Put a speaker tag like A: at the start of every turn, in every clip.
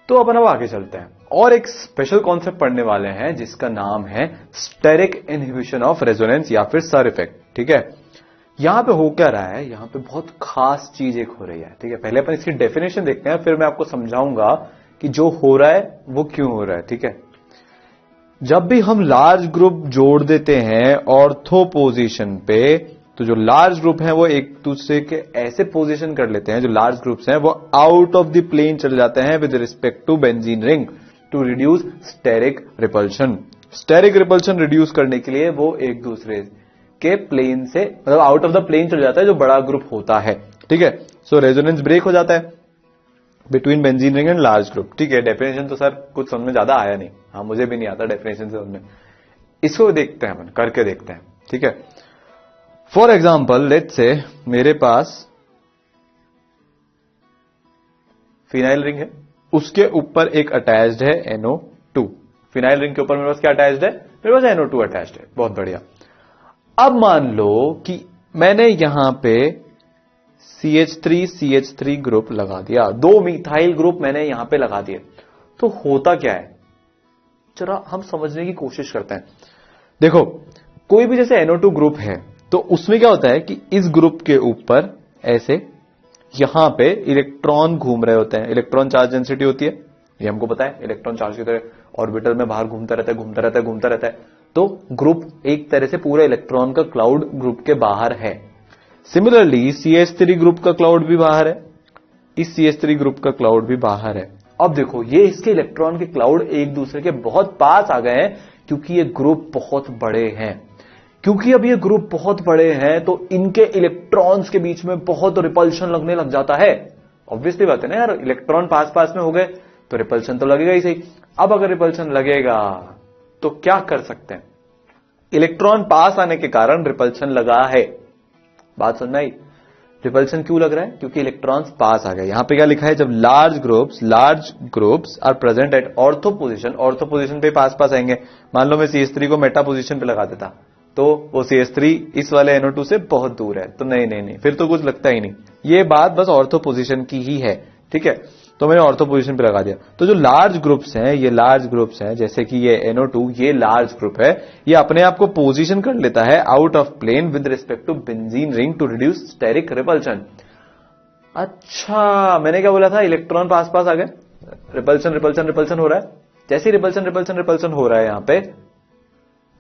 A: तो अपन अब आगे चलते हैं और एक स्पेशल कॉन्सेप्ट पढ़ने वाले हैं जिसका नाम है स्टेरिक इनहिबिशन ऑफ रेजोनेंस या फिर सर इफेक्ट। ठीक है, यहां पे हो क्या रहा है, यहां पे बहुत खास चीज एक हो रही है। ठीक है, पहले अपन इसकी डेफिनेशन देखते हैं, फिर मैं आपको समझाऊंगा कि जो हो रहा है वो क्यों हो रहा है। ठीक है, जब भी हम लार्ज ग्रुप जोड़ देते हैं ऑर्थो पोजीशन पे, तो जो लार्ज ग्रुप हैं वो एक दूसरे के ऐसे पोजीशन कर लेते हैं, जो लार्ज ग्रुप्स हैं वो आउट ऑफ द प्लेन चले जाते हैं with respect to benzene ring to reduce steric repulsion. Steric repulsion reduce करने के लिए वो एक दूसरे के प्लेन से मतलब आउट ऑफ द प्लेन चले जाता है जो बड़ा ग्रुप होता है। ठीक है, सो रेजोनेंस ब्रेक हो जाता है between benzene ring and large group. ठीक है, डेफिनेशन तो सर कुछ समझ में ज्यादा आया नहीं, हाँ मुझे भी नहीं आता डेफिनेशन से समझ में, इसको देखते हैं अपन करके देखते हैं। ठीक है, फॉर एग्जाम्पल लेट्स से मेरे पास फिनाइल रिंग है, उसके ऊपर एक अटैच्ड है NO2। फिनाइल रिंग के ऊपर मेरे पास क्या अटैच्ड है, मेरे पास NO2 अटैच्ड है, बहुत बढ़िया। अब मान लो कि मैंने यहां पे CH3 ग्रुप लगा दिया, 2 मिथाइल ग्रुप मैंने यहां पे लगा दिए, तो होता क्या है जरा हम समझने की कोशिश करते हैं। देखो, कोई भी जैसे NO2 ग्रुप है तो उसमें क्या होता है कि इस ग्रुप के ऊपर ऐसे यहां पे इलेक्ट्रॉन घूम रहे होते हैं, इलेक्ट्रॉन चार्ज डेंसिटी होती है, ये हमको पता है, इलेक्ट्रॉन चार्ज की तरह ऑर्बिटल में बाहर घूमता रहता है घूमता रहता है घूमता रहता है, तो ग्रुप एक तरह से पूरे इलेक्ट्रॉन का क्लाउड ग्रुप के बाहर है। सिमिलरली CH3 ग्रुप का क्लाउड भी बाहर है, इस CH3 ग्रुप का क्लाउड भी बाहर है। अब देखो ये इसके इलेक्ट्रॉन के क्लाउड एक दूसरे के बहुत पास आ गए हैं क्योंकि ये ग्रुप बहुत बड़े हैं। क्योंकि अब ये ग्रुप बहुत बड़े हैं तो इनके इलेक्ट्रॉन्स के बीच में बहुत रिपल्शन लगने लग जाता है। ऑब्वियसली बात है ना यार, इलेक्ट्रॉन पास पास में हो गए तो रिपल्शन तो लगेगा ही सही। अब अगर रिपल्शन लगेगा तो क्या कर सकते हैं, इलेक्ट्रॉन पास आने के कारण रिपल्शन लगा है। बात समझ में आई, रिपल्शन क्यों लग रहा है, क्योंकि इलेक्ट्रॉन्स पास आ गए। यहां पे क्या लिखा है, जब large groups are present at ortho position पे पास पास आएंगे। मान लो मैं CH3 को मेटा पोजीशन पे लगा देता तो वो CH3 इस वाले NO2 से बहुत दूर है, तो नहीं फिर तो कुछ लगता ही नहीं। ये बात बस ऑर्थो पोजीशन की ही है। ठीक है, तो मैंने ऑर्थो पोजीशन पे लगा दिया। तो जो लार्ज ग्रुप्स हैं, ये लार्ज ग्रुप्स हैं, जैसे कि ये NO2 ये लार्ज ग्रुप है, ये अपने आप को पोजीशन कर लेता है out of plane with respect to benzene ring to reduce steric repulsion. अच्छा, मैंने क्या बोला था, इलेक्ट्रॉन पास पास आ गए, रिपल्शन हो रहा है। जैसे रिपल्शन हो रहा है यहां पे,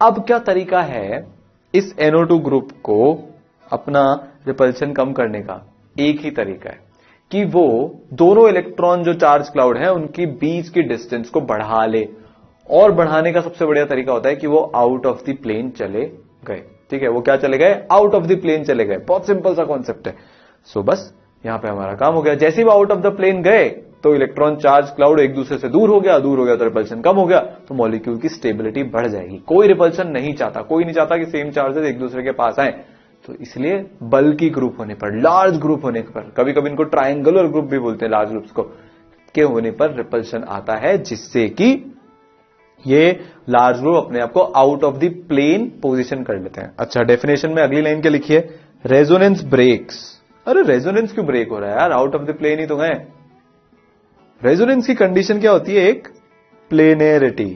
A: अब क्या तरीका है इस NO2 ग्रुप को अपना रिपल्शन कम करने का, एक ही तरीका है कि वो दोनों इलेक्ट्रॉन जो चार्ज क्लाउड है उनकी बीच की डिस्टेंस को बढ़ा ले, और बढ़ाने का सबसे बढ़िया तरीका होता है कि वो आउट ऑफ द प्लेन चले गए। ठीक है, वो क्या चले गए, आउट ऑफ द प्लेन चले गए। बहुत सिंपल सा कॉन्सेप्ट है। सो बस यहां पे हमारा काम हो गया। जैसे ही वो आउट ऑफ द प्लेन गए तो इलेक्ट्रॉन चार्ज क्लाउड एक दूसरे से दूर हो गया तो रिपल्शन कम हो गया, तो मॉलिक्यूल की स्टेबिलिटी बढ़ जाएगी। कोई रिपल्शन नहीं चाहता, कोई नहीं चाहता कि सेम चार्जेस एक दूसरे के पास आए, तो इसलिए बल्की ग्रुप होने पर, लार्ज ग्रुप होने पर, कभी कभी इनको ट्रायंगुलर ग्रुप भी बोलते हैं लार्ज ग्रुप्स को, के होने पर रिपल्शन आता है, जिससे कि ये लार्ज ग्रुप अपने आप को out of the plane position कर लेते हैं। अच्छा, डेफिनेशन में अगली लाइन क्या लिखी है, रेजोनेंस ब्रेक्स। अरे रेजोनेंस क्यों ब्रेक हो रहा है यार, आउट ऑफ द प्लेन ही तो है। रेजोनेंस की कंडीशन क्या होती है, एक प्लेनेरिटी।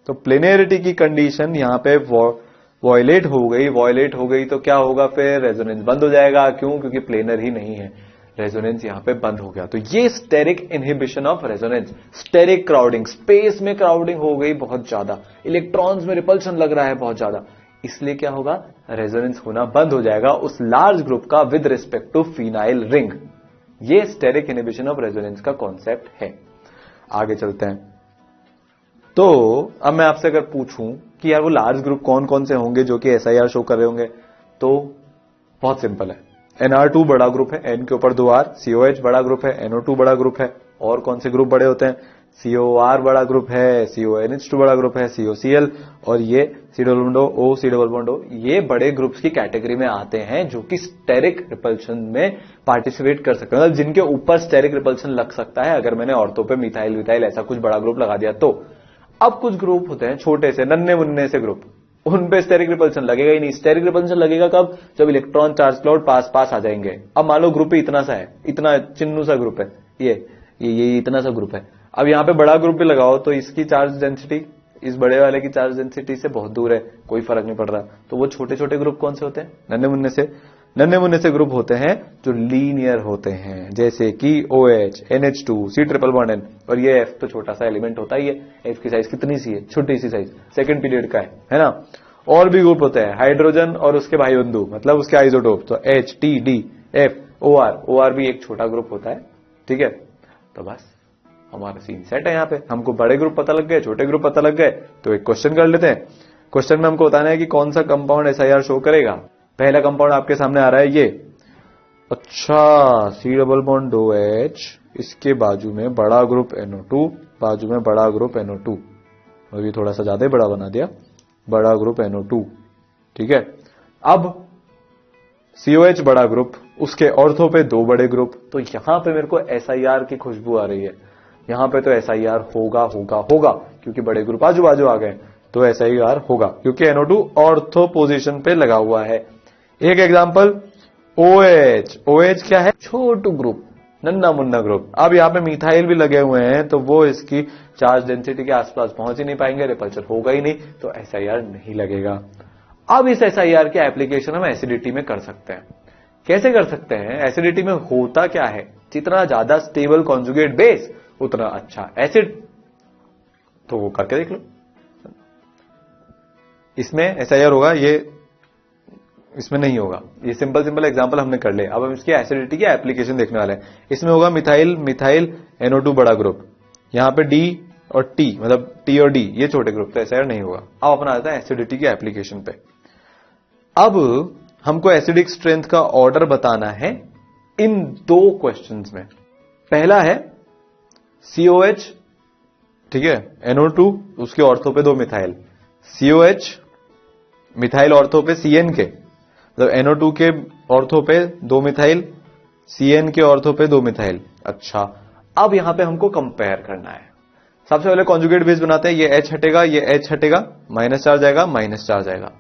A: तो प्लेनेरिटी की कंडीशन यहां पे वॉयलेट हो गई तो क्या होगा, फिर रेजोनेंस बंद हो जाएगा। क्यों, क्योंकि प्लेनर ही नहीं है, रेजोनेंस यहां पे बंद हो गया। तो ये steric inhibition of resonance, steric crowding, space में क्राउडिंग हो गई बहुत ज्यादा, इलेक्ट्रॉन्स में रिपल्शन लग रहा है बहुत ज्यादा, इसलिए क्या होगा, रेजोनेंस होना बंद हो जाएगा उस लार्ज ग्रुप का with respect to phenyl ring. ये स्टेरिक इनहिबिशन ऑफ रेजोनेंस का कॉन्सेप्ट है। आगे चलते हैं। तो अब मैं आपसे अगर पूछूं कि यार वो लार्ज ग्रुप कौन कौन से होंगे जो कि SIR शो कर रहे होंगे, तो बहुत सिंपल है, NR2 बड़ा ग्रुप है, N के ऊपर 2 R, COH बड़ा ग्रुप है, NO2 बड़ा ग्रुप है। और कौन से ग्रुप बड़े होते हैं, COR बड़ा ग्रुप है, CONH2 बड़ा ग्रुप है, COCl और ये C double bond O, C double bond O, ये बड़े ग्रुप्स की कैटेगरी में आते हैं जो कि स्टेरिक रिपल्शन में पार्टिसिपेट कर सकते हैं, मतलब जिनके ऊपर स्टेरिक रिपल्शन लग सकता है अगर मैंने ऑर्थो पे मिथाइल ऐसा कुछ बड़ा ग्रुप लगा दिया तो। अब कुछ ग्रुप होते हैं छोटे से नन्हे मुन्ने से ग्रुप, उन पे स्टेरिक रिपल्शन लगेगा ही नहीं। स्टेरिक रिपल्शन लगेगा कब, जब इलेक्ट्रॉन चार्ज क्लाउड पास पास आ जाएंगे। अब मान लो ग्रुप इतना सा है, इतना चिन्नू सा ग्रुप है, ये इतना सा ग्रुप है। अब यहां पे बड़ा ग्रुप भी लगाओ तो इसकी चार्ज डेंसिटी इस बड़े वाले की चार्ज डेंसिटी से बहुत दूर है, कोई फर्क नहीं पड़ रहा। तो वो छोटे छोटे ग्रुप कौन से होते हैं? नन्हे मुन्ने से ग्रुप होते हैं जो लीनियर होते हैं, जैसे कि OH, NH2, C triple bond N, और ये F तो छोटा सा एलिमेंट होता ही है। F की साइज कितनी सी है? छोटी सी साइज, सेकंड पीरियड का है ना। और भी ग्रुप होते हैं हाइड्रोजन और उसके भाई बंधु, मतलब उसके आइसोटोप, तो H, T, D, F, OR भी एक छोटा ग्रुप होता है, ठीक है। तो बस हमारा सीन सेट है। यहाँ पे हमको बड़े ग्रुप पता लग गए, छोटे ग्रुप पता लग गए, तो एक क्वेश्चन कर लेते हैं। क्वेश्चन में हमको बताना है कि कौन सा कंपाउंड SIR शो करेगा। पहला कंपाउंड आपके सामने आ रहा है ये, अच्छा C डबल बॉन्ड OH, इसके बाजू में बड़ा ग्रुप NO2, बाजू में बड़ा ग्रुप NO2, और ये थोड़ा सा ज्यादा ही बड़ा बना दिया, बड़ा ग्रुप NO2, ठीक है। अब COH बड़ा ग्रुप, उसके ऑर्थो पे दो बड़े ग्रुप, तो यहां पे मेरे को SIR की खुशबू आ रही है। यहां पे तो SIR होगा क्योंकि बड़े ग्रुप आजू बाजू आ गए, तो SIR होगा क्योंकि NO2 ऑर्थो पोजीशन पे लगा हुआ है। एक एग्जांपल OH क्या है? छोटू ग्रुप, नन्ना मुन्ना ग्रुप। अब यहाँ पे मिथाइल भी लगे हुए हैं, तो वो इसकी चार्ज डेंसिटी के आसपास पहुंच ही नहीं पाएंगे, रिपल्शन होगा ही नहीं, तो SIR नहीं लगेगा। अब इस SIR की एप्लीकेशन हम एसिडिटी में कर सकते हैं। कैसे कर सकते हैं? एसिडिटी में होता क्या है, जितना ज्यादा स्टेबल कॉन्जुगेट बेस उतना अच्छा एसिड, तो वो करके देख लो। इसमें SIR होगा, ये इसमें नहीं होगा। ये सिंपल एग्जांपल हमने कर लिया। अब हम इसकी एसिडिटी की एप्लीकेशन देखने वाले हैं। इसमें होगा मिथाइल NO2 बड़ा ग्रुप, यहां पे D और T, मतलब T और D ये छोटे ग्रुप, तो SIR नहीं होगा। अब अपना आता है एसिडिटी की एप्लीकेशन पे। अब हमको एसिडिक स्ट्रेंथ का ऑर्डर बताना है इन दो क्वेश्चंस में। पहला है COH, ठीक है, NO2, उसके ऑर्थो पे दो मिथाइल, COH मिथाइल ऑर्थो पे CN के, मतलब NO2 के ऑर्थो पे दो मिथाइल, CN के ऑर्थो पे दो मिथाइल। अच्छा, अब यहां पे हमको कंपेयर करना है। सबसे पहले कॉन्जुगेट बेस बनाते हैं। ये H हटेगा, ये H हटेगा, माइनस चार्ज आएगा, माइनस चार्ज आएगा।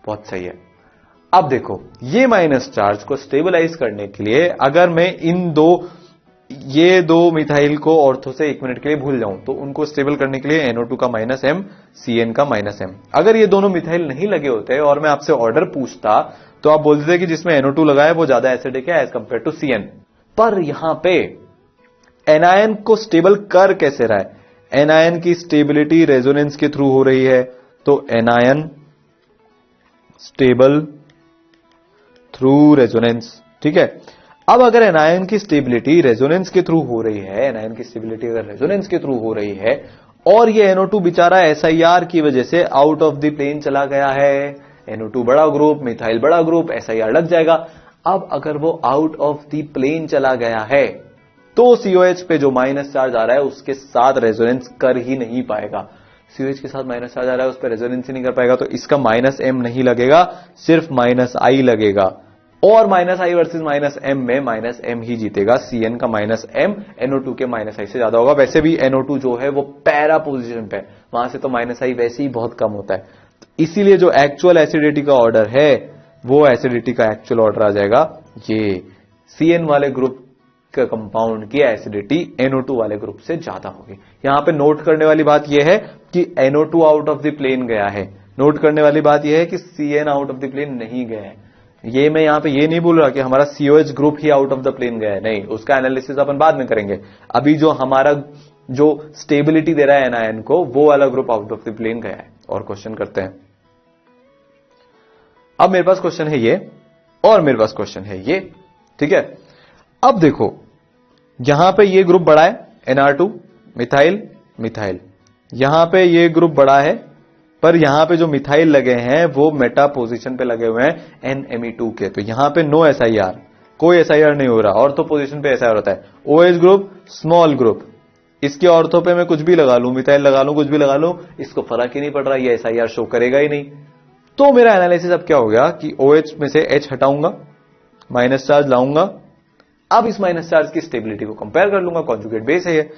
A: बहुत सही है। अब देखो, ये माइनस चार्ज को स्टेबलाइज करने के लिए अगर मैं ये दो मिथाइल को ऑर्थो से एक मिनट के लिए भूल जाऊं, तो उनको स्टेबल करने के लिए NO2 का -M, CN का -M। अगर ये दोनों मिथाइल नहीं लगे होते और मैं आपसे ऑर्डर पूछता, तो आप बोलते थे कि जिसमें NO2 लगा है वो ज्यादा एसिडिक है एज कंपेयर टू CN। पर यहां पे एनायन को स्टेबल कर कैसे रहा है? एनायन की स्टेबिलिटी रेजोनेंस के थ्रू हो रही है, तो एनायन स्टेबल थ्रू रेजोनेंस, ठीक है। अब अगर एनायन की स्टेबिलिटी रेजोनेंस के थ्रू हो रही है, एनायन की स्टेबिलिटी अगर रेजोनेंस के थ्रू हो रही है और ये NO2 बेचारा SIR की वजह से आउट ऑफ द प्लेन चला गया है, NO2 बड़ा ग्रुप, मिथाइल बड़ा ग्रुप, SIR लग जाएगा। अब अगर वो आउट ऑफ द प्लेन चला गया है, तो COH पे जो माइनस चार्ज आ रहा है उसके साथ रेजोनेंस कर ही नहीं पाएगा। COH के साथ माइनस चार्ज आ रहा है, उस पर रेजोनेंस ही नहीं कर पाएगा, तो इसका -M नहीं लगेगा, सिर्फ -I लगेगा। और -I वर्सेस -M में -M ही जीतेगा। CN का -M NO2 के -I से ज्यादा होगा। वैसे भी NO2 जो है वो पैरा पोजीशन पे, वहां से तो -I वैसे ही बहुत कम होता है। तो इसीलिए जो एक्चुअल एसिडिटी का ऑर्डर है, वो एसिडिटी का एक्चुअल ऑर्डर आ जाएगा ये CN वाले ग्रुप का कंपाउंड की एसिडिटी NO2 वाले ग्रुप से ज्यादा होगी। यहां पे नोट करने वाली बात यह है कि NO2 out of the plane गया है। नोट करने वाली बात यह है कि CN out of the plane नहीं गया है। ये मैं यहां पे ये नहीं बोल रहा कि हमारा COH ग्रुप ही आउट ऑफ द प्लेन गया है, नहीं, उसका एनालिसिस अपन बाद में करेंगे। अभी जो हमारा जो स्टेबिलिटी दे रहा है एनायन को, वो वाला group out of the plane गया है। और क्वेश्चन करते हैं। अब मेरे पास क्वेश्चन है ये, और मेरे पास क्वेश्चन है ये, ठीक है। अब देखो, यहां पे ये ग्रुप बड़ा है, NR2 मिथाइल मिथाइल, यहां पे ये ग्रुप बड़ा है, पर यहां पे जो मिथाइल लगे हैं वो मेटा पोजीशन पे लगे हुए हैं NMe2 के, तो यहां पे नो SIR, कोई SIR नहीं हो रहा। ऑर्थो पोजीशन पे SIR होता है। OH ग्रुप स्मॉल ग्रुप, इसके ऑर्थो पे मैं कुछ भी लगा लूं, मिथाइल लगा लूं, कुछ भी लगा लूं, इसको फर्क ही नहीं पड़ रहा, ये SIR शो करेगा ही नहीं। तो मेरा एनालिसिस अब क्या हो गया कि OH में से H हटाऊंगा, माइनस चार्ज लाऊंगा, अब इस माइनस चार्ज की स्टेबिलिटी को कंपेयर कर लूंगा, कॉन्जुगेट बेस है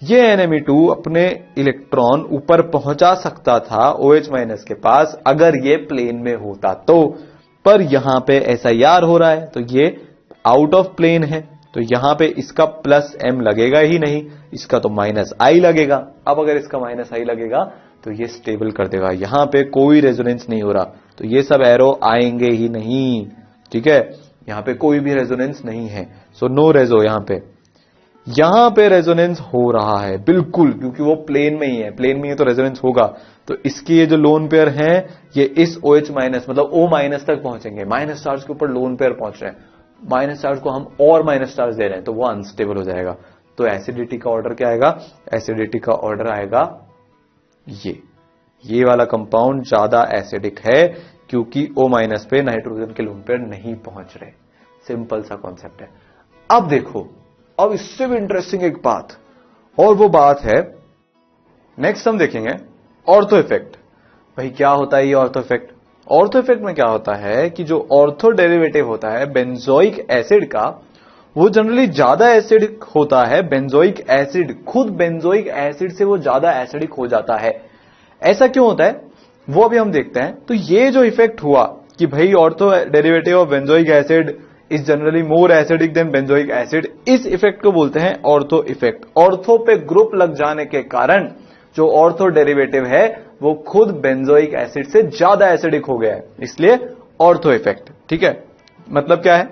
A: ये NMe2 अपने इलेक्ट्रॉन ऊपर पहुंचा सकता था OH माइनस के पास अगर ये प्लेन में होता तो, पर यहां पे SIR हो रहा है, तो ये आउट ऑफ प्लेन है, तो यहां पे इसका प्लस m लगेगा ही नहीं, इसका तो माइनस आई लगेगा। अब अगर इसका माइनस आई लगेगा तो ये स्टेबल कर देगा, यहां पे कोई रेजोनेंस नहीं हो रहा, तो ये सब एरो आएंगे ही नहीं। ठीक है, यहां पे कोई भी रेजोनेंस नहीं है, सो नो रेजो। यहां पे रेजोनेंस हो रहा है बिल्कुल, क्योंकि वो प्लेन में ही है, प्लेन में ही तो रेजोनेंस होगा। तो इसकी ये जो लोन पेयर हैं ये इस OH माइनस मतलब O माइनस तक पहुंचेंगे, माइनस चार्ज के ऊपर लोन पेयर पहुंच रहे हैं, माइनस चार्ज को हम और माइनस चार्ज दे रहे हैं, तो वो अनस्टेबल हो जाएगा। तो एसिडिटी का ऑर्डर क्या आएगा, एसिडिटी का ऑर्डर आएगा ये वाला कंपाउंड ज्यादा एसिडिक है, क्योंकि O माइनस पे नाइट्रोजन के लोन पेयर नहीं पहुंच रहे। सिंपल सा कॉन्सेप्ट है। अब देखो, अब इससे भी इंटरेस्टिंग एक बात, और वो बात है नेक्स्ट हम देखेंगे ऑर्थो इफेक्ट। भाई क्या होता है ये ऑर्थो इफेक्ट? ऑर्थो इफेक्ट में क्या होता है कि जो ऑर्थो डेरिवेटिव होता है बेंजोइक एसिड का, वो जनरली ज्यादा एसिडिक होता है। बेंजोइक एसिड, खुद बेंजोइक एसिड से वो ज्यादा एसिडिक हो जाता है। ऐसा क्यों होता है वो अभी हम देखते हैं। तो ये जो इफेक्ट हुआ कि भाई ortho derivative of benzoic acid is generally more acidic then benzoic acid, इस इफेक्ट को बोलते हैं ऑर्थो इफेक्ट। ऑर्थो पे ग्रुप लग जाने के कारण जो ऑर्थो डेरिवेटिव है वो खुद बेंजोइक एसिड से ज्यादा एसिडिक हो गया है, इसलिए ऑर्थो इफेक्ट। ठीक है, मतलब क्या है,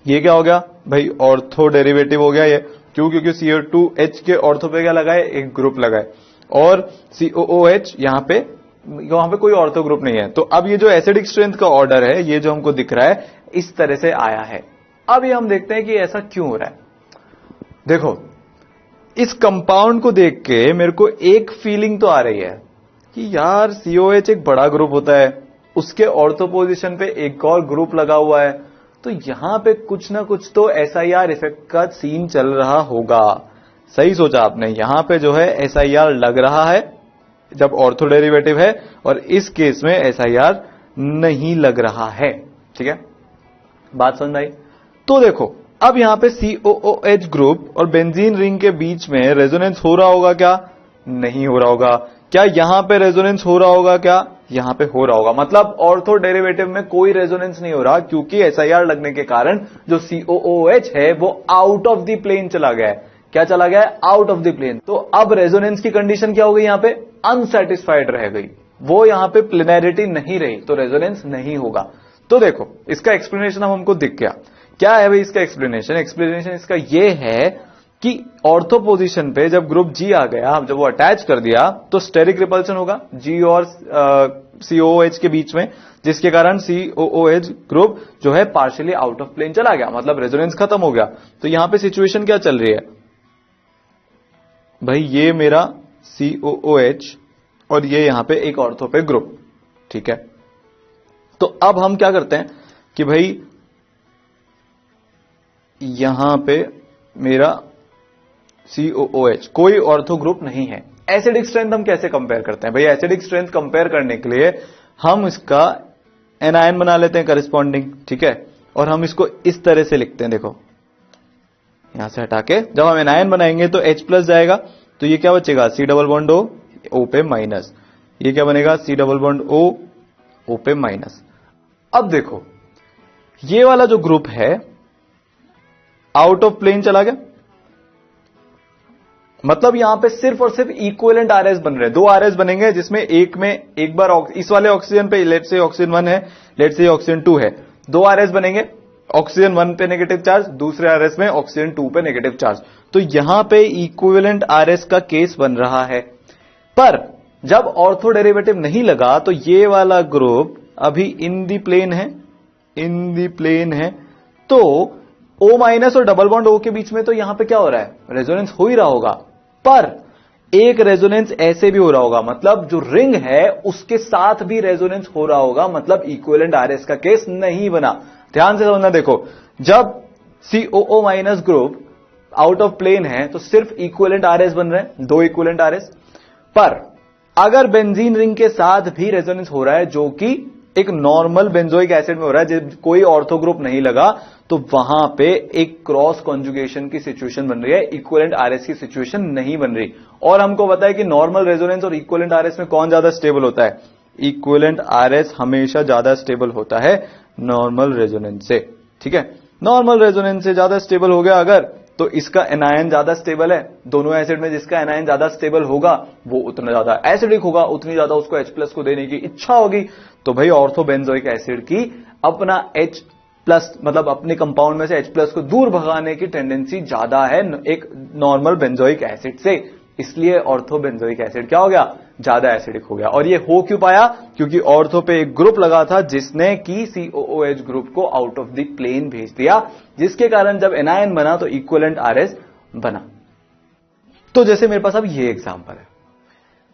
A: ये क्या हो गया भाई, ऑर्थो डेरिवेटिव हो गया ये। क्यों? क्योंकि CO2H के ऑर्थो पे क्या लगाए, एक ग्रुप लगाए, और COOH यहां पे कोई ऑर्थो ग्रुप नहीं है। तो अब ये जो एसिडिक स्ट्रेंथ का ऑर्डर है, ये जो हमको दिख रहा है इस तरह से आया है। अब ये हम देखते हैं कि ऐसा क्यों हो रहा है। देखो, इस कंपाउंड को देख के मेरे को एक फीलिंग तो आ रही है कि यार COH एक बड़ा ग्रुप होता है, उसके ऑर्थो पोजीशन पे एक और ग्रुप लगा हुआ है, तो यहां पे कुछ ना कुछ तो SIR इफेक्ट का सीन चल रहा होगा। सही सोचा आपने, यहां पे जो है SIR लग रहा है जब ऑर्थो डेरिवेटिव है, और इस केस में SIR नहीं लग रहा है। ठीक है, बात समझ आई? तो देखो, अब यहां पे COOH ग्रुप और बेंजीन रिंग के बीच में रेजोनेंस हो रहा होगा क्या? नहीं हो रहा होगा। क्या यहां पे रेजोनेंस हो रहा होगा क्या? यहां पे हो रहा होगा। मतलब ऑर्थो डेरिवेटिव में कोई रेजोनेंस नहीं हो रहा, क्योंकि SIR लगने के कारण जो COOH है वो आउट ऑफ द प्लेन चला गया है। क्या चला गया है? Out of the plane. तो अब रेजोनेंस की कंडीशन क्या हो गई, यहां पे अनसेटिस्फाइड रह गई, वो यहां पे प्लेनैरिटी नहीं रही, तो रेजोनेंस नहीं होगा। तो देखो, इसका एक्सप्लेनेशन अब हमको दिख गया। क्या है भाई इसका एक्सप्लेनेशन इसका ये है कि ऑर्थो पोजीशन पे जब ग्रुप G आ गया, जब वो अटैच कर दिया, तो स्टेरिक रिपल्शन होगा G और COOH के बीच में, जिसके कारण COOH ग्रुप जो है पार्शियली आउट ऑफ प्लेन चला गया, मतलब रेजोनेंस खत्म हो गया। तो यहां पे सिचुएशन क्या चल रही है भाई, ये मेरा COOH और ये यहां पे एक ऑर्थो पे ग्रुप। ठीक है, तो अब हम क्या करते हैं कि भाई यहां पे मेरा COOH कोई ऑर्थो ग्रुप नहीं है। एसिडिक स्ट्रेंथ हम कैसे कंपेयर करते हैं भाई? एसिडिक स्ट्रेंथ कंपेयर करने के लिए हम इसका एनायन बना लेते हैं करस्पॉन्डिंग। ठीक है, और हम इसको इस तरह से लिखते हैं। देखो, यहां से हटा के जब हम एनायन बनाएंगे तो H प्लस जाएगा, तो ये क्या बचेगा, C डबल बॉन्ड O पे माइनस। ये क्या बनेगा, C डबल बॉन्ड O पे माइनस। अब देखो, ये वाला जो ग्रुप है आउट ऑफ प्लेन चला गया, मतलब यहां पे सिर्फ और सिर्फ इक्विवेलेंट RS बन रहे हैं। 2 RS बनेंगे, जिसमें एक में एक बार इस वाले ऑक्सीजन पे लेट से ऑक्सीजन 1 है, लेट से ऑक्सीजन 2 है, 2 RS बनेंगे, ऑक्सीजन 1 पे नेगेटिव चार्ज, दूसरे RS में ऑक्सीजन 2 पे नेगेटिव चार्ज। तो यहां पे इक्विवेलेंट RS का केस बन रहा है। पर जब ऑर्थो डेरिवेटिव नहीं लगा तो ये वाला ग्रुप अभी इन दी प्लेन है, तो O माइनस और डबल बॉन्ड O के बीच में तो यहां पे क्या हो रहा है, रेजोनेंस हो ही रहा होगा। पर एक रेजोनेंस ऐसे भी हो रहा होगा, मतलब जो रिंग है उसके साथ भी रेजोनेंस हो रहा होगा, मतलब इक्विवेलेंट RS का केस नहीं बना। ध्यान से समझना, देखो, जब COO minus group out of plane है तो सिर्फ इक्विवेलेंट RS बन रहे हैं, 2 इक्विवेलेंट RS। पर अगर बेंजीन रिंग के साथ भी रेजोनेंस हो रहा है, जो कि एक नॉर्मल बेंजोइक एसिड में हो रहा है, जब कोई ऑर्थो ग्रुप नहीं लगा, तो वहां पे एक क्रॉस कॉन्जुगेशन की सिचुएशन बन रही है, इक्विवेलेंट RS की सिचुएशन नहीं बन रही। और हमको पता है कि नॉर्मल रेजोनेंस और इक्विवेलेंट RS में कौन ज्यादा स्टेबल होता है? इक्विवेलेंट RS हमेशा ज्यादा स्टेबल होता है नॉर्मल रेजोनेंस से। ठीक है, नॉर्मल रेजोनेंस से ज्यादा स्टेबल हो गया अगर, तो इसका एनायन ज्यादा स्टेबल है। दोनों एसिड में जिसका एनायन ज्यादा स्टेबल होगा वो उतना ज्यादा एसिडिक होगा, उतनी ज्यादा उसको H+ को देने की इच्छा होगी। तो भाई ऑर्थोबेंजोइक एसिड की अपना H+ मतलब अपने कंपाउंड में से H+ को दूर भगाने की टेंडेंसी ज्यादा है एक नॉर्मल बेंजोइक एसिड से, इसलिए ऑर्थोबेंजोइक एसिड क्या हो गया, ज्यादा एसिडिक हो गया। और ये हो क्यों पाया, क्योंकि ऑर्थो पे एक ग्रुप लगा था जिसने की COOH ग्रुप को आउट ऑफ द प्लेन भेज दिया, जिसके कारण जब एनायन बना तो इक्विवेलेंट RS बना। तो जैसे मेरे पास अब ये एग्जांपल है,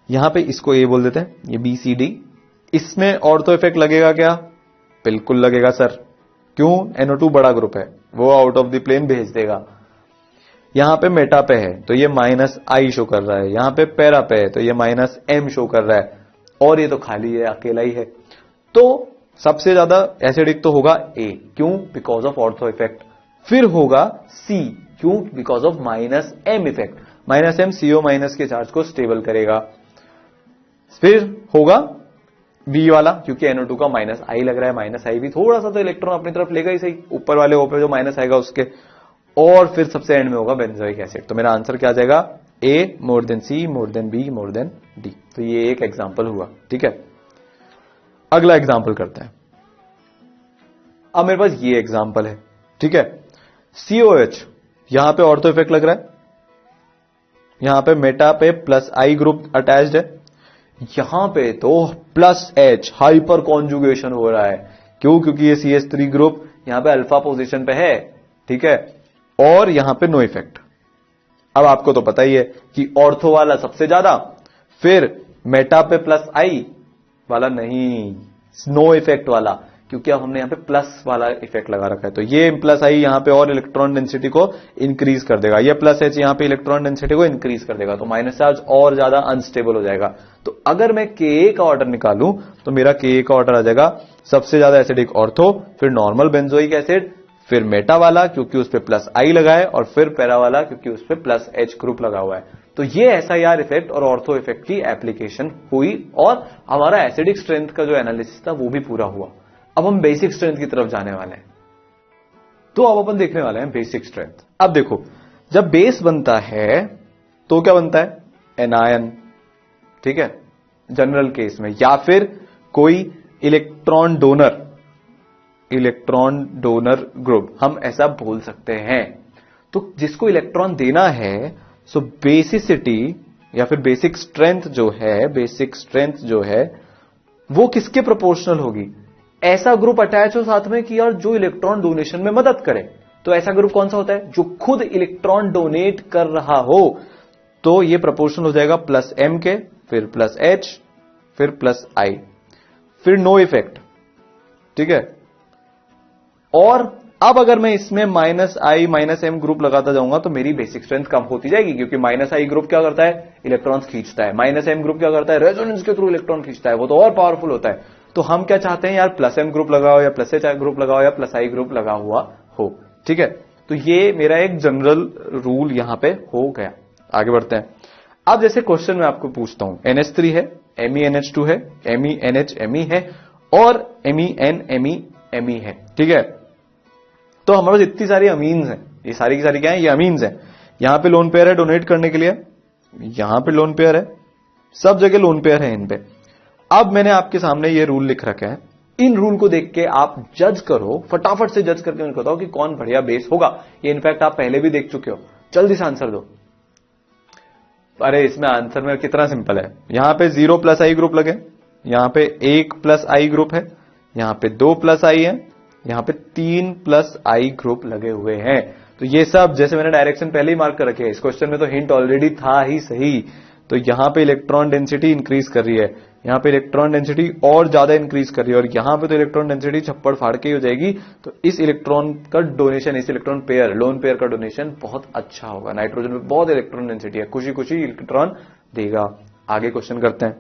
A: यहां पे इसको A बोल देते हैं, ये BCD, इसमें ऑर्थो इफेक्ट लगेगा क्या, बिल्कुल लगेगा सर। क्यों, NO2 बड़ा ग्रुप है, वो आउट ऑफ द प्लेन भेज देगा। यहां पे मेटा पे है तो ये -I शो कर रहा है, यहां पे पैरा पे है तो ये -M शो कर रहा है, और ये तो खाली है, अकेला ही है। तो सबसे ज्यादा एसिडिक तो होगा A, क्यों, बिकॉज ऑफ ऑर्थो इफेक्ट। फिर होगा C, क्यों, because of -M effect, -M CO- के चार्ज को स्टेबल करेगा। फिर होगा B वाला, क्योंकि NO2 का -I लग रहा है, -I भी थोड़ा सा तो इलेक्ट्रॉन अपनी तरफ लेगा ही सही, ऊपर वाले O पे जो माइनस आएगा उसके। और फिर सबसे एंड में होगा बेंजोइक एसिड। तो मेरा आंसर क्या आ जाएगा, A more than C more than B more than D। तो ये एक एग्जांपल हुआ, ठीक है। अगला एग्जांपल करते हैं। अब मेरे पास ये एग्जांपल है, ठीक है। COH, यहां पे ऑर्थो इफेक्ट लग रहा है, यहां पे मेटा पे +I ग्रुप अटैच्ड है, यहां पे तो +H हाइपर कॉन्जुगेशन हो रहा है। क्यों, क्योंकि ये CH3 ग्रुप यहां पे अल्फा पोजीशन पे है, ठीक है, और यहां पे नो इफेक्ट। अब आपको तो पता ही है कि ऑर्थो वाला सबसे ज्यादा, फिर मेटा पे +I वाला नहीं, नो इफेक्ट वाला, क्योंकि अब हमने यहां पे प्लस वाला इफेक्ट लगा रखा है। तो ये +I यहां पे और इलेक्ट्रॉन डेंसिटी को इंक्रीज कर देगा, ये +H यहां पे इलेक्ट्रॉन डेंसिटी को इंक्रीज कर देगा, तो माइनस चार्ज और ज्यादा अनस्टेबल हो जाएगा। तो अगर मैं Ka का ऑर्डर निकालूं तो मेरा Ka का ऑर्डर आ जाएगा सबसे ज्यादा एसिडिक ऑर्थो, फिर नॉर्मल बेंजोइक एसिड, फिर मेटा वाला क्योंकि उस पे +I लगा है, और फिर पैरा वाला क्योंकि उस पे +H ग्रुप लगा हुआ है। तो ये SIR इफेक्ट और ऑर्थो इफेक्ट की एप्लीकेशन हुई, और हमारा एसिडिक स्ट्रेंथ का जो एनालिसिस था वो भी पूरा हुआ। अब हम बेसिक स्ट्रेंथ की तरफ जाने वाले हैं। तो अब अपन देखने वाले हैं बेसिक स्ट्रेंथ। अब देखो, जब बेस बनता है तो क्या बनता है, एनायन, ठीक है, जनरल केस में, या फिर कोई इलेक्ट्रॉन डोनर ग्रुप, हम ऐसा बोल सकते हैं। तो जिसको इलेक्ट्रॉन देना है, सो बेसिसिटी या फिर बेसिक स्ट्रेंथ जो है वो किसके प्रोपोर्शनल होगी, ऐसा ग्रुप अटैच हो साथ में कि यार जो इलेक्ट्रॉन डोनेशन में मदद करे। तो ऐसा ग्रुप कौन सा होता है, जो खुद इलेक्ट्रॉन डोनेट कर रहा हो। तो ये प्रोपोर्शनल हो जाएगा +M के, फिर +H, फिर +I, फिर नो इफेक्ट, ठीक है। और अब अगर मैं इसमें -I -M ग्रुप लगाता जाऊंगा तो मेरी बेसिक स्ट्रेंथ कम होती जाएगी, क्योंकि -I ग्रुप क्या करता है, इलेक्ट्रॉन्स खींचता है, -M ग्रुप क्या करता है, रेजोनेंस के थ्रू इलेक्ट्रॉन खींचता है, वो तो और पावरफुल होता है। तो हम क्या चाहते हैं यार, +M ग्रुप लगाओ या +H ग्रुप लगाओ या +I ग्रुप लगा हुआ हो, ठीक है। तो ये मेरा एक जनरल रूल यहां पे हो गया। आगे बढ़ते हैं। अब जैसे क्वेश्चन में आपको पूछता हूं, NH3 है, MENH2 है, MENH है, और MEN है, ठीक है। तो हमारे पास इतनी सारी अमीन्स हैं, ये सारी की सारी क्या है, ये अमीन्स हैं। यहां पे लोन पेयर है डोनेट करने के लिए, यहां पे लोन पेयर है, सब जगह लोन पेयर है इन पे। अब मैंने आपके सामने ये रूल लिख रखा है, इन रूल को देख के आप जज करो, फटाफट से जज करके मुझे बताओ कि कौन बढ़िया बेस होगा। ये इनफैक्ट आप पहले भी देख चुके हो, जल्दी से आंसर दो। अरे इसमें आंसर में कितना सिंपल है, यहां पे 0+I ग्रुप लगे, यहां पे 1+I ग्रुप है, यहां पे 2+I है, यहां पे 3+I ग्रुप लगे हुए हैं। तो ये सब जैसे मैंने डायरेक्शन पहले ही मार्क कर रखे हैं, इस क्वेश्चन में तो हिंट ऑलरेडी था ही सही। तो यहां पे इलेक्ट्रॉन डेंसिटी इंक्रीज कर रही है, यहां पे इलेक्ट्रॉन डेंसिटी और ज्यादा इंक्रीज कर रही है, और यहां पे तो इलेक्ट्रॉन डेंसिटी छप्पड़ फाड़ के ही हो जाएगी। तो इस इलेक्ट्रॉन का डोनेशन, इस इलेक्ट्रॉन पेयर, लोन पेयर का डोनेशन बहुत अच्छा होगा। नाइट्रोजन में बहुत इलेक्ट्रॉन डेंसिटी है, खुशी खुशी इलेक्ट्रॉन देगा। आगे क्वेश्चन करते हैं।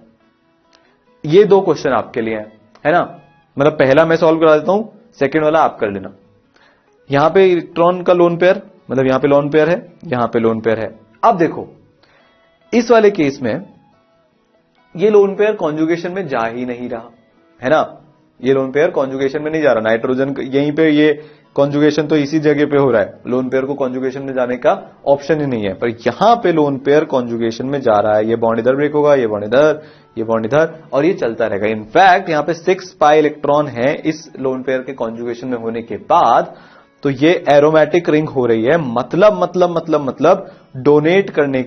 A: ये दो क्वेश्चन आपके लिए है ना, मतलब पहला मैं सॉल्व करा देता हूं, सेकेंड वाला आप कर लेना। यहां पे इलेक्ट्रॉन का लोन पेयर, मतलब यहां पे लोन पेयर है, यहां पे लोन पेयर है। अब देखो इस वाले केस में ये लोन पेयर कॉन्जुगेशन में जा ही नहीं रहा है ना, ये लोन पेयर कॉन्जुगेशन में नहीं जा रहा। नाइट्रोजन यहीं पे ये कॉन्जुगेशन तो इसी जगह पे हो रहा है, लोन पेयर को कॉन्जुगेशन में जाने का ऑप्शन ही नहीं है, पर यहां पे लोन पेयर कॉन्जुगेशन में जा रहा है। ये बॉन्ड इधर ब्रेक होगा, ये बॉन्ड इधर, ये बॉन्ड इधर, और ये चलता रहेगा। इनफैक्ट यहां पे 6 पाई इलेक्ट्रॉन है इस लोन पेयर के कॉन्जुगेशन में होने के बाद, तो ये एरोमेटिक रिंग हो रही है। मतलब डोनेट करने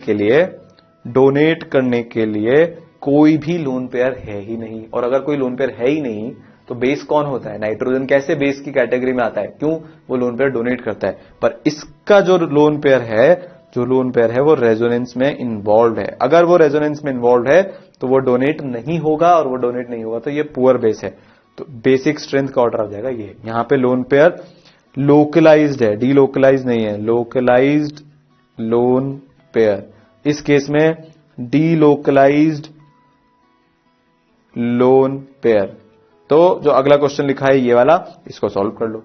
A: के लिए कोई भी लोन पेयर है ही नहीं। और अगर कोई लोन पेयर है ही नहीं तो बेस कौन होता है? नाइट्रोजन कैसे बेस की कैटेगरी में आता है? क्यों? वो लोन पेयर डोनेट करता है। पर इसका जो लोन पेयर है वो रेजोनेंस में इन्वॉल्व है। अगर वो रेजोनेंस में इन्वॉल्व है तो वो डोनेट नहीं होगा, और वो डोनेट नहीं होगा तो ये पुअर बेस है। तो बेसिक स्ट्रेंथ का ऑर्डर आ जाएगा ये। यहां पे लोन पेयर लोकलाइज्ड है, डीलोकलाइज नहीं है, लोकलाइज्ड लोन पेयर। इस केस में डीलोकलाइज्ड लोन पेयर। तो जो अगला क्वेश्चन लिखा है ये वाला, इसको सॉल्व कर लो।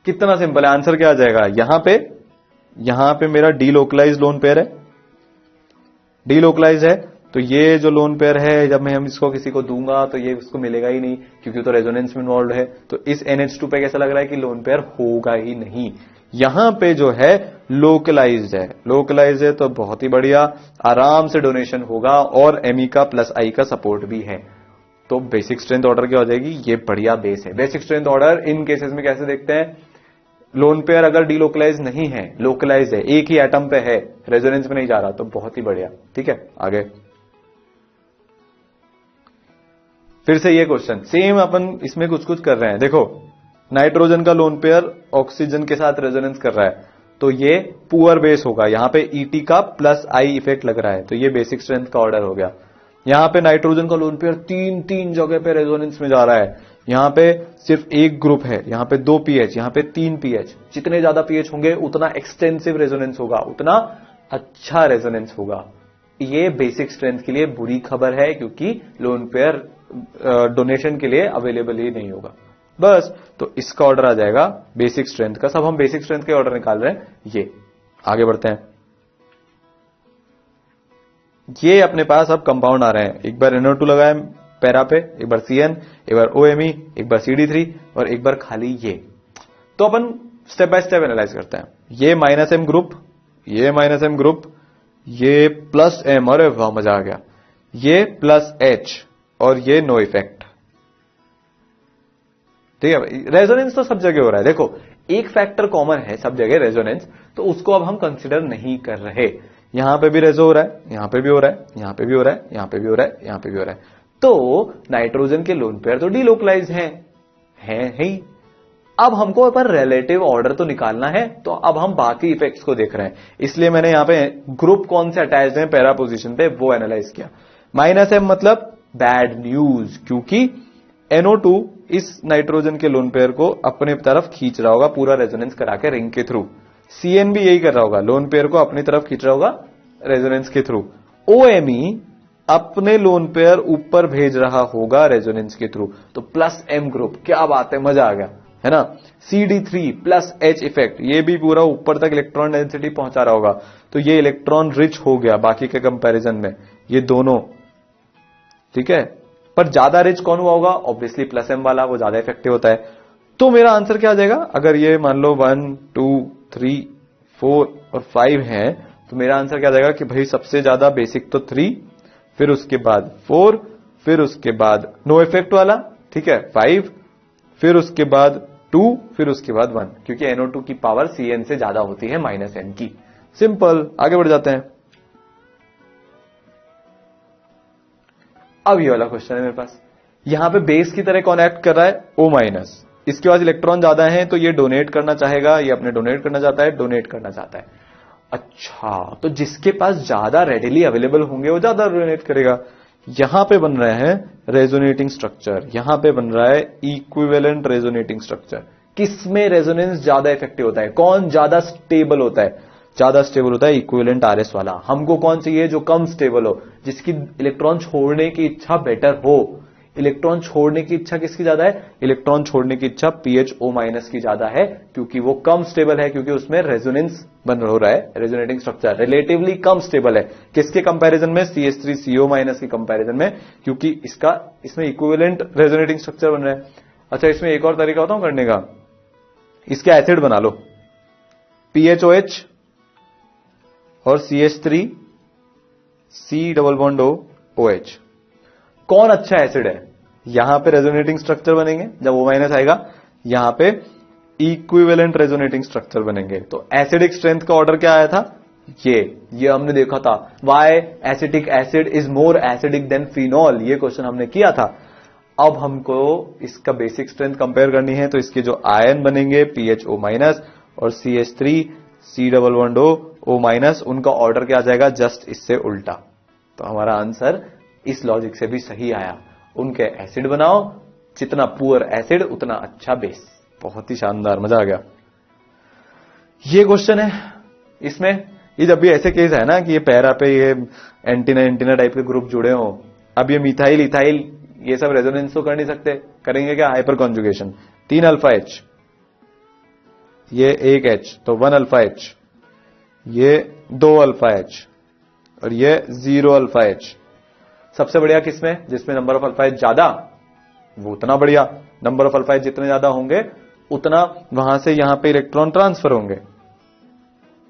A: कितना सिंपल है, आंसर क्या आ जाएगा? यहां पे मेरा डीलोकलाइज्ड लोन पेयर है, डीलोकलाइज है, तो ये जो लोन पेयर है जब मैं इसको किसी को दूंगा तो ये उसको मिलेगा ही नहीं, क्योंकि तो रेजोनेंस में इन्वॉल्व है। तो इस NH2 पे कैसा लग रहा है कि लोन पेयर होगा ही नहीं। यहां पे जो है लोकलाइज्ड है तो बहुत ही बढ़िया, आराम से डोनेशन होगा, और Me का प्लस I का सपोर्ट भी है। तो बेसिक स्ट्रेंथ ऑर्डर क्या हो जाएगी? ये बढ़िया बेस है। Basic strength order in cases में कैसे देखते हैं? लोन पेयर अगर डीलोकलाइज नहीं है, लोकलाइज है, एक ही एटम पे है, रेजोनेंस में नहीं जा रहा, तो बहुत ही बढ़िया। ठीक है, आगे फिर से ये क्वेश्चन सेम अपन इसमें कुछ कर रहे हैं। देखो, नाइट्रोजन का लोन पेयर ऑक्सीजन के साथ रेजोनेंस कर रहा है, तो ये पुअर बेस होगा। यहां पे ET का प्लस I इफेक्ट लग रहा है, तो ये बेसिक स्ट्रेंथ का ऑर्डर हो गया। यहां पे नाइट्रोजन का लोन पेयर तीन जगह पे रेजोनेंस में जा रहा है। यहां पे सिर्फ एक ग्रुप है, यहां पे 2 pH, यहां पे 3 pH। जितने ज्यादा pH होंगे उतना एक्सटेंसिव रेजोनेंस होगा, उतना अच्छा रेजोनेंस होगा। ये बेसिक स्ट्रेंथ के लिए बुरी खबर है, क्योंकि लोन पेयर डोनेशन के लिए अवेलेबल ही नहीं होगा। बस, तो इसका ऑर्डर आ जाएगा बेसिक स्ट्रेंथ का। सब हम बेसिक स्ट्रेंथ के ऑर्डर निकाल रहे हैं। ये आगे बढ़ते हैं। ये अपने पास अब कंपाउंड आ रहे हैं। एक बार NO2 लगाए पैरा पे, एक बार CN, एक बार OMe, एक बार CD3, और एक बार खाली ये। तो अपन स्टेप बाय स्टेप एनालाइज करते हैं। ये -M ग्रुप, ये -M ग्रुप, ये +M, अरे वाह मजा आ गया, ये +H, और ये नो इफेक्ट। ठीक है, रेजोनेंस तो सब जगह हो रहा है। देखो, एक फैक्टर कॉमन है सब जगह, रेजोनेंस, तो उसको अब हम कंसीडर नहीं कर रहे। यहां पे भी रेजो हो रहा है, यहां पे भी हो रहा है, यहां पे भी हो रहा है, यहां पे भी हो रहा है, यहां पे भी हो रहा है। तो नाइट्रोजन के लोन पेयर तो डीलोकलाइज हैं ही। अब हमको पर रिलेटिव ऑर्डर तो निकालना है, तो अब हम बाकी इफेक्ट्स को देख रहे हैं। इसलिए मैंने यहां पे ग्रुप कौन से अटैच्ड हैं पैरा पोजीशन पे, वो एनालाइज किया। -M मतलब बैड न्यूज, क्योंकि NO2 इस नाइट्रोजन के लोन पेयर को अपने तरफ खींच रहा होगा पूरा रेजोनेंस करा के रिंग के थ्रू। CN भी यही कर रहा होगा, लोन पेयर को अपनी तरफ खींच रहा होगा रेजोनेंस के थ्रू। OMe अपने लोन पेयर ऊपर भेज रहा होगा रेजोनेंस के थ्रू। तो +M ग्रुप, क्या बात है, मजा आ गया, है ना। CD3 +H इफेक्ट, ये भी पूरा ऊपर तक इलेक्ट्रॉन डेंसिटी पहुंचा रहा होगा, तो ये इलेक्ट्रॉन रिच हो गया बाकी के कंपैरिजन में, ये दोनों। ठीक है, पर ज्यादा रिच कौन हुआ होगा? ऑब्वियसली +M वाला, वो ज्यादा इफेक्टिव होता है। तो मेरा आंसर क्या आ जाएगा? अगर ये मान लो 1, 2, 3, 4 और 5 है, तो मेरा आंसर क्या आ जाएगा कि भाई सबसे ज्यादा बेसिक तो 3, फिर उसके बाद 4, फिर उसके बाद नो इफेक्ट वाला, ठीक है, 5, फिर उसके बाद 2, फिर उसके बाद 1, क्योंकि NO2 की पावर CN से ज्यादा होती है -M की। सिंपल, आगे बढ़ जाते हैं। अब ये वाला क्वेश्चन है मेरे पास। यहां पे बेस की तरह कौन एक्ट कर रहा है? O-। इसके पास इलेक्ट्रॉन ज्यादा है, तो ये डोनेट करना चाहेगा, ये अपने डोनेट करना चाहता है, डोनेट करना चाहता है। अच्छा, तो जिसके पास ज्यादा रेडिली अवेलेबल होंगे वो ज्यादा डोनेट करेगा। यहां पे बन रहा है रेजोनेटिंग स्ट्रक्चर, यहां पे बन रहा है इक्विवेलेंट रेजोनेटिंग स्ट्रक्चर। किसमें रेजोनेंस ज्यादा इफेक्टिव होता है? कौन ज्यादा स्टेबल होता है? ज्यादा स्टेबल होता है इक्विवेलेंट RS वाला। हमको कौन चाहिए? जो कम स्टेबल हो, जिसकी इलेक्ट्रॉन छोड़ने की इच्छा बेटर हो। इलेक्ट्रॉन छोड़ने की इच्छा किसकी ज्यादा है? इलेक्ट्रॉन छोड़ने की इच्छा PHO- की ज्यादा है, क्योंकि वो कम स्टेबल है, क्योंकि उसमें रेजोनेंस बन हो रहा है, रेजोनेटिंग स्ट्रक्चर रिलेटिवली कम स्टेबल है। किसके कंपैरिजन में? CH3CO- के कंपैरिजन में, क्योंकि इसमें इक्विवेलेंट रेजोनेटिंग स्ट्रक्चर बन रहा है। अच्छा, इसमें एक और तरीका होता है करने का, इसके एसिड बना लो, PHOH और CH3C_OH। कौन अच्छा एसिड है? यहां पे रेजोनेटिंग स्ट्रक्चर बनेंगे जब O- आएगा, यहां पे इक्विवेलेंट रेजोनेटिंग स्ट्रक्चर बनेंगे। तो एसिडिक स्ट्रेंथ का ऑर्डर क्या आया था? ये हमने देखा था, why acetic acid is more acidic than phenol, ये क्वेश्चन हमने किया था। अब हमको इसका बेसिक स्ट्रेंथ कंपेयर करनी है, तो इसके जो आयन बनेंगे PHO- और CH3C_O, उनका ऑर्डर क्या आ जाएगा? जस्ट इससे उल्टा। तो हमारा आंसर इस लॉजिक से भी सही आया। उनके एसिड बनाओ, जितना पुअर एसिड उतना अच्छा बेस। बहुत ही शानदार, मजा आ गया। ये क्वेश्चन है, इसमें ये जब भी ऐसे केस है ना कि ये पैरा पे ये एंटीना टाइप के ग्रुप जुड़े हो, अब ये मिथाइल इथाइल ये सब रेजोनेंस तो कर नहीं सकते, करेंगे क्या? Hyper conjugation. 3 अल्फा H, ये 1 H, तो 1 अल्फा H, ये 2 अल्फा H और ये 0 अल्फा H। सबसे बढ़िया किसमें? जिसमें नंबर ऑफ अल्फा H ज्यादा, वो उतना बढ़िया। नंबर ऑफ अल्फा H जितने ज्यादा होंगे उतना वहां से यहां पे इलेक्ट्रॉन ट्रांसफर होंगे।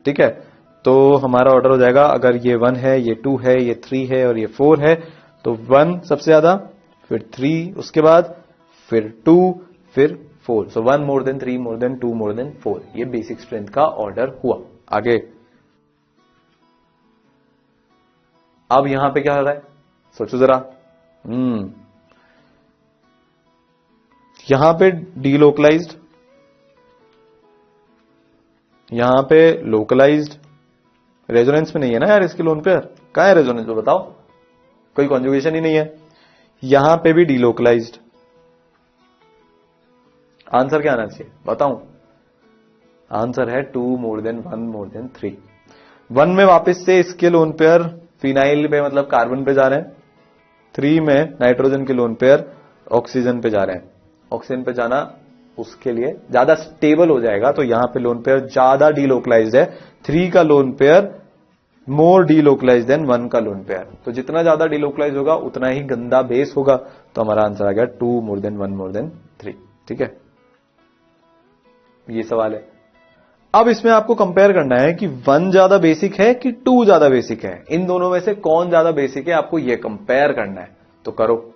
A: ठीक है, तो हमारा ऑर्डर हो जाएगा, अगर ये 1 है, ये 2 है, ये 3 है और ये 4 है, तो 1 सबसे ज्यादा, फिर 3 उसके बाद, फिर 2, फिर 4। सो 1 more than 3 more than 2 more than 4। ये बेसिक स्ट्रेंथ का ऑर्डर हुआ। आगे अब यहां पे क्या हो रहा है? सोचो जरा। यहां पे डीलोकलाइज्ड, यहां पे लोकलाइज्ड। रेजोनेंस में नहीं है ना यार इसके लोन पेयर, कहां है रेजोनेंस? तो बताओ, कोई कॉन्जुगेशन ही नहीं है। यहां पे भी डीलोकलाइज्ड। आंसर क्या आना चाहिए बताऊं? आंसर है 2 मोर देन 1 मोर देन 3। 1 में वापस से इसके लोन पेयर फिनाइल पे मतलब कार्बन पे जा रहे हैं, 3 में नाइट्रोजन के लोन पेयर ऑक्सीजन पे जा रहे हैं। ऑक्सीजन पे जाना उसके लिए ज्यादा स्टेबल हो जाएगा, तो यहां पे लोन पेयर ज्यादा डीलोकलाइज्ड है। 3 का लोन पेयर मोर डीलोकलाइज्ड देन 1 का लोन पेयर। तो जितना ज्यादा डीलोकलाइज होगा उतना ही गंदा बेस होगा। तो हमारा आंसर आ गया 2 मोर देन 1 मोर देन 3। ठीक है, ये सवाल है। अब इसमें आपको कंपेयर करना है कि 1 ज्यादा बेसिक है कि 2 ज्यादा बेसिक है। इन दोनों में से कौन ज्यादा बेसिक है, आपको यह कंपेयर करना है। तो करो।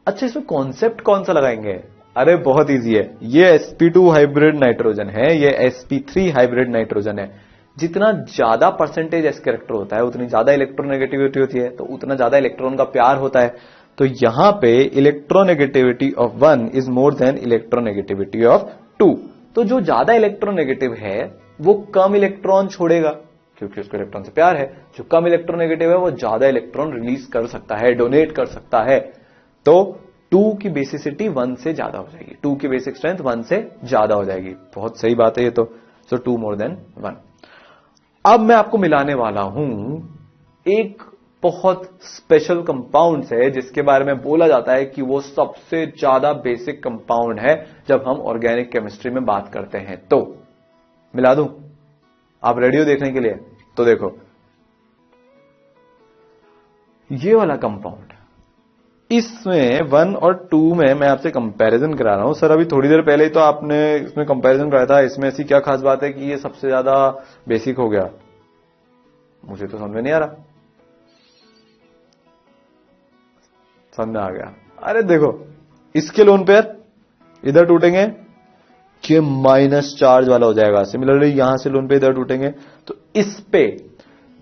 A: अच्छा, इसमें कॉन्सेप्ट कौन सा लगाएंगे? अरे बहुत इजी है। ये sp2 हाइब्रिड नाइट्रोजन है, ये sp3 हाइब्रिड नाइट्रोजन है। जितना ज्यादा परसेंटेज एस कैरेक्टर होता है उतनी ज्यादा इलेक्ट्रोनेगेटिविटी होती है, तो उतना ज्यादा इलेक्ट्रॉन का प्यार होता है। तो यहां पे electronegativity of 1 is more than electronegativity of 2। तो जो ज्यादा इलेक्ट्रोनेगेटिव है वो कम इलेक्ट्रॉन छोड़ेगा, क्योंकि उसको इलेक्ट्रॉन से प्यार है। जो कम इलेक्ट्रोनेगेटिव है वो ज्यादा इलेक्ट्रॉन रिलीज कर सकता है, डोनेट कर सकता है। तो 2 की बेसिसिटी 1 से ज्यादा हो जाएगी, 2 की बेसिक स्ट्रेंथ 1 से ज्यादा हो जाएगी। बहुत सही बात है ये तो। सो 2 मोर देन 1। अब मैं आपको मिलाने वाला हूं एक बहुत स्पेशल कंपाउंड है, जिसके बारे में बोला जाता है कि वो सबसे ज्यादा बेसिक कंपाउंड है जब हम ऑर्गेनिक केमिस्ट्री में बात करते हैं। तो मिला दूं? आप रेडी हो देखने के लिए? तो देखो, ये वाला कंपाउंड, इसमें 1 और 2 में मैं आपसे कंपैरिजन करा रहा हूं। सर अभी थोड़ी देर पहले ही तो आपने इसमें कंपैरिजन कराया था, इसमें ऐसी क्या खास बात है कि ये सबसे ज्यादा बेसिक हो गया? मुझे तो समझ में नहीं आ रहा। समझ में आ गया। अरे देखो, इसके लोन पेयर इधर टूटेंगे, ये माइनस चार्ज वाला हो जाएगा। सिमिलरली यहां से लोन पेयर इधर टूटेंगे, तो इस पे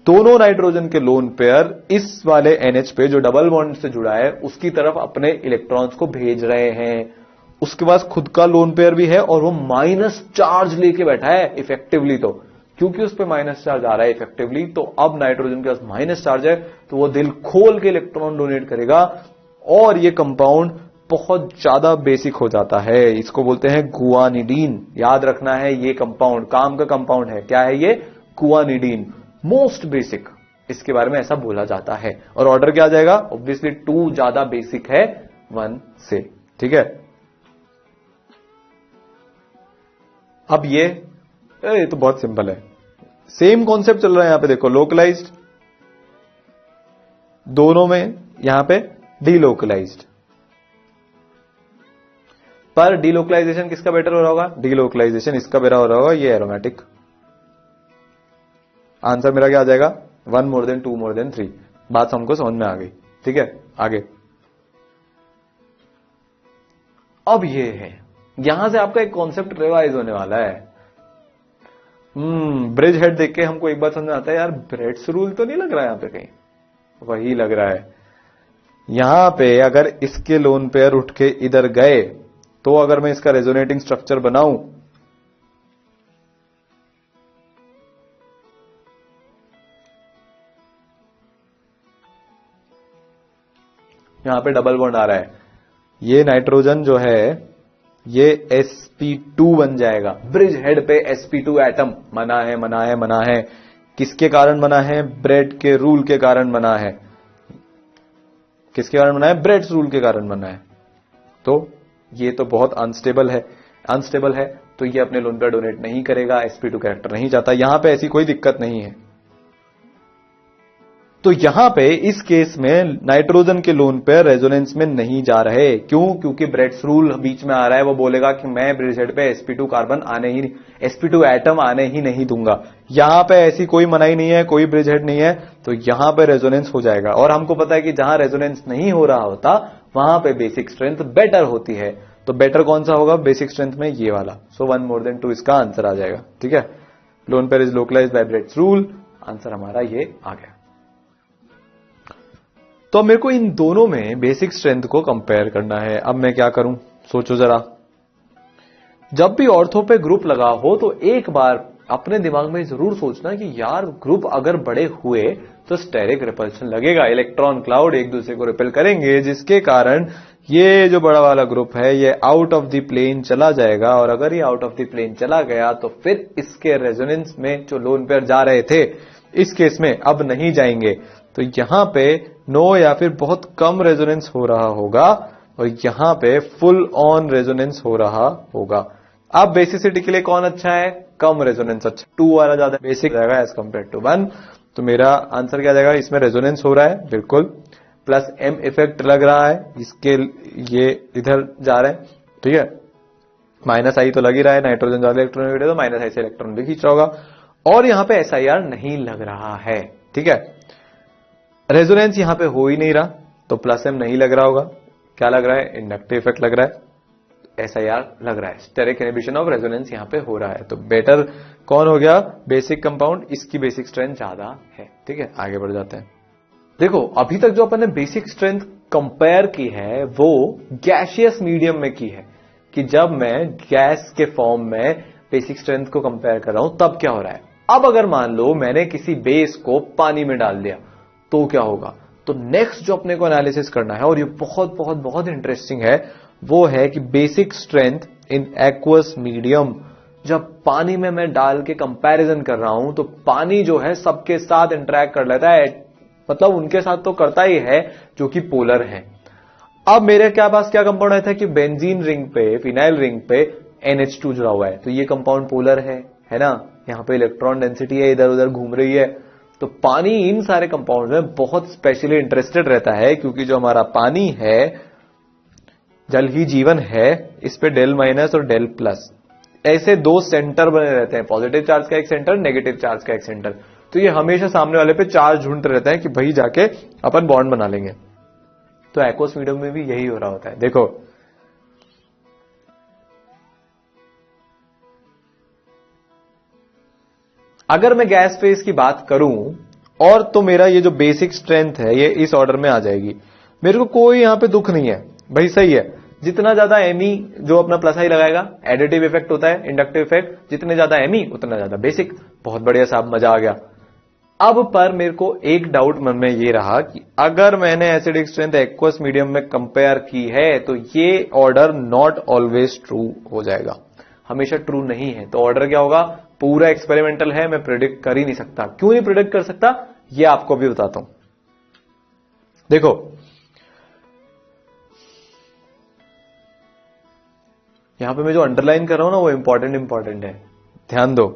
A: दोनों नाइट्रोजन के लोन पेयर इस वाले NH पे जो डबल बॉन्ड से जुड़ा है उसकी तरफ अपने इलेक्ट्रॉन्स को भेज रहे हैं। उसके पास खुद का लोन पेयर भी है और वो माइनस चार्ज लेके बैठा है इफेक्टिवली। तो क्योंकि उस पे माइनस चार्ज आ रहा है इफेक्टिवली, तो अब नाइट्रोजन के पास माइनस चार्ज है, तो वो दिल खोल के इलेक्ट्रॉन डोनेट करेगा और ये कंपाउंड बहुत ज्यादा बेसिक हो जाता है। इसको बोलते हैं गुआनिडीन। याद रखना है ये कंपाउंड काम का कंपाउंड है। क्या है ये? Guanidine, most basic. इसके बारे में ऐसा बोला जाता है। और ऑर्डर क्या आ जाएगा? ऑब्वियसली 2 ज्यादा बेसिक है 1 से। ठीक है, अब ये तो बहुत सिंपल है। सेम कॉन्सेप्ट चल रहा है यहां पे। देखो लोकलाइज्ड दोनों में, यहां पे डीलोकलाइज्ड। पर डीलोकलाइजेशन किसका बेटर हो रहा होगा? डीलोकलाइजेशन इसका बेटर हो रहा होगा, ये एरोमेटिक। आंसर मेरा क्या आ जाएगा? 1 मोर देन 2 मोर देन 3। बात हमको समझ में आ गई। ठीक है, आगे अब ये है, यहां से आपका एक कॉन्सेप्ट रिवाइज होने वाला है। ब्रिज हेड देख के हमको एक बात समझ में आता है, यार ब्रेड्स रूल तो नहीं लग रहा है यहां पे कहीं? वही लग रहा है। यहां पे अगर इसके लोन पेयर उठ के इधर गए तो अगर मैं इसका रेजोनेटिंग स्ट्रक्चर बनाऊं, यहां पे डबल बॉन्ड आ रहा है, ये नाइट्रोजन जो है ये sp2 बन जाएगा। ब्रिज हेड पे sp2 एटम बना है, मना है, मना है। किसके कारण बना है? ब्रेड के रूल के कारण बना है। किसके कारण बना है? ब्रेड्स रूल के कारण बना है। तो ये तो बहुत अनस्टेबल है। अनस्टेबल है तो ये अपने लोन पर डोनेट नहीं करेगा, sp2 कैरेक्टर नहीं जाता। यहां पे ऐसी कोई दिक्कत नहीं है। तो यहां पे इस केस में नाइट्रोजन के लोन पे रेजोनेंस में नहीं जा रहे। क्यों? क्योंकि ब्रेड्स रूल बीच में आ रहा है। वो बोलेगा कि मैं ब्रिज हेड पे sp2 कार्बन आने ही, sp2 एटम आने ही नहीं दूंगा। यहां पे ऐसी कोई मनाही नहीं है, कोई ब्रिज हेड नहीं है, तो यहां पे रेजोनेंस हो जाएगा। और हमको पता है कि जहां रेजोनेंस नहीं हो रहा होता वहां पे बेसिक स्ट्रेंथ बेटर होती है। तो बेटर कौन सा होगा बेसिक स्ट्रेंथ में? ये वाला। सो 1 मोर देन 2 इसका आंसर आ जाएगा। ठीक है, lone pair is localized by Bredt's rule. Answer हमारा ये आ गया। तो मेरे को इन दोनों में बेसिक स्ट्रेंथ को कंपेयर करना है। अब मैं क्या करूं? सोचो जरा। जब भी ऑर्थो पे ग्रुप लगा हो तो एक बार अपने दिमाग में जरूर सोचना कि यार ग्रुप अगर बड़े हुए तो स्टेरिक रिपल्शन लगेगा, इलेक्ट्रॉन क्लाउड एक दूसरे को रिपेल करेंगे, जिसके कारण ये जो बड़ा वाला ग्रुप है ये आउट ऑफ द प्लेन चला जाएगा। और अगर ये आउट ऑफ द प्लेन चला गया तो फिर इसके रेजोनेंस में जो लोन पेयर जा रहे थे इस केस में अब नहीं जाएंगे। तो यहां पे नो या फिर बहुत कम रेजोनेंस हो रहा होगा और यहां पे फुल ऑन रेजोनेंस हो रहा होगा। अब बेसिसिटी के लिए कौन अच्छा है? कम रेजोनेंस अच्छा। 2 वाला ज्यादा बेसिक जाएगा एज कंपेयर टू 1। तो मेरा आंसर क्या जाएगा? इसमें रेजोनेंस हो रहा है बिल्कुल, प्लस एम इफेक्ट लग रहा है, इसके ये इधर जा रहे हैं। ठीक है, माइनस आई तो लग ही रहा है, नाइट्रोजन ज्यादा इलेक्ट्रॉन तो माइनस आई से इलेक्ट्रॉन भी खींच रहा होगा। और यहां पे SIR नहीं लग रहा है। ठीक है, रेजोनेंस यहां पे हो ही नहीं रहा तो प्लस एम नहीं लग रहा होगा। क्या लग रहा है? इंडक्टिव इफेक्ट लग रहा है, SIR लग रहा है। स्टेरिक इनहिबिशन ऑफ रेजोनेंस यहां पे हो रहा है। तो बेटर कौन हो गया? बेसिक कंपाउंड, इसकी बेसिक स्ट्रेंथ ज्यादा है। ठीक है, आगे बढ़ जाते हैं। देखो अभी तक जो अपन ने बेसिक स्ट्रेंथ कंपेयर की है वो गैसियस मीडियम में की है, कि जब मैं गैस के फॉर्म में बेसिक स्ट्रेंथ को कंपेयर कर रहा हूं तब क्या हो रहा है। अब अगर मान लो मैंने किसी बेस को पानी में डाल दिया तो क्या होगा? तो नेक्स्ट जो अपने को एनालिसिस करना है, और ये बहुत बहुत बहुत इंटरेस्टिंग है, वो है कि basic strength in aqueous medium. जब पानी में मैं डाल के कंपैरिजन कर रहा हूं तो पानी जो है सबके साथ इंटरैक्ट कर लेता है, मतलब उनके साथ तो करता ही है जो कि पोलर है। अब मेरे क्या पास क्या कंपाउंड आया था कि बेंजीन रिंग पे, फिनाइल रिंग पे NH2 जुड़ा हुआ है, तो ये कंपाउंड पोलर है ना। यहां पे इलेक्ट्रॉन डेंसिटी है, इधर उधर घूम रही है। तो पानी इन सारे कंपाउंड में बहुत स्पेशली इंटरेस्टेड रहता है, क्योंकि जो हमारा पानी है, जल ही जीवन है, इस पे डेल माइनस और डेल प्लस ऐसे 2 सेंटर बने रहते हैं, पॉजिटिव चार्ज का एक सेंटर, नेगेटिव चार्ज का एक सेंटर। तो ये हमेशा सामने वाले पे चार्ज ढूंढते रहता है कि भाई जाके अपन बॉन्ड बना लेंगे। तो एक्वस मीडियम में भी यही हो रहा होता है। देखो अगर मैं गैस फेज की बात करूं और तो मेरा ये जो बेसिक स्ट्रेंथ है ये इस ऑर्डर में आ जाएगी। मेरे को कोई यहां पे दुख नहीं है भाई, सही है। जितना ज्यादा एमी जो अपना प्लस आई लगाएगा, एडिटिव इफेक्ट होता है, इंडक्टिव इफेक्ट, जितने ज्यादा एमी उतना ज्यादा बेसिक। बहुत बढ़िया साहब, मजा आ गया। अब पर मेरे को एक डाउट मन में ये रहा कि अगर मैंने एसिडिक स्ट्रेंथ एक्वस मीडियम में कंपेयर की है तो ये ऑर्डर नॉट ऑलवेज ट्रू हो जाएगा, हमेशा ट्रू नहीं है। तो ऑर्डर क्या होगा, पूरा एक्सपेरिमेंटल है, मैं प्रिडिक्ट कर ही नहीं सकता। क्यों नहीं प्रिडिक्ट कर सकता, ये आपको भी बताता हूं। देखो यहां पे मैं जो अंडरलाइन कर रहा हूं ना वो इंपॉर्टेंट है, ध्यान दो।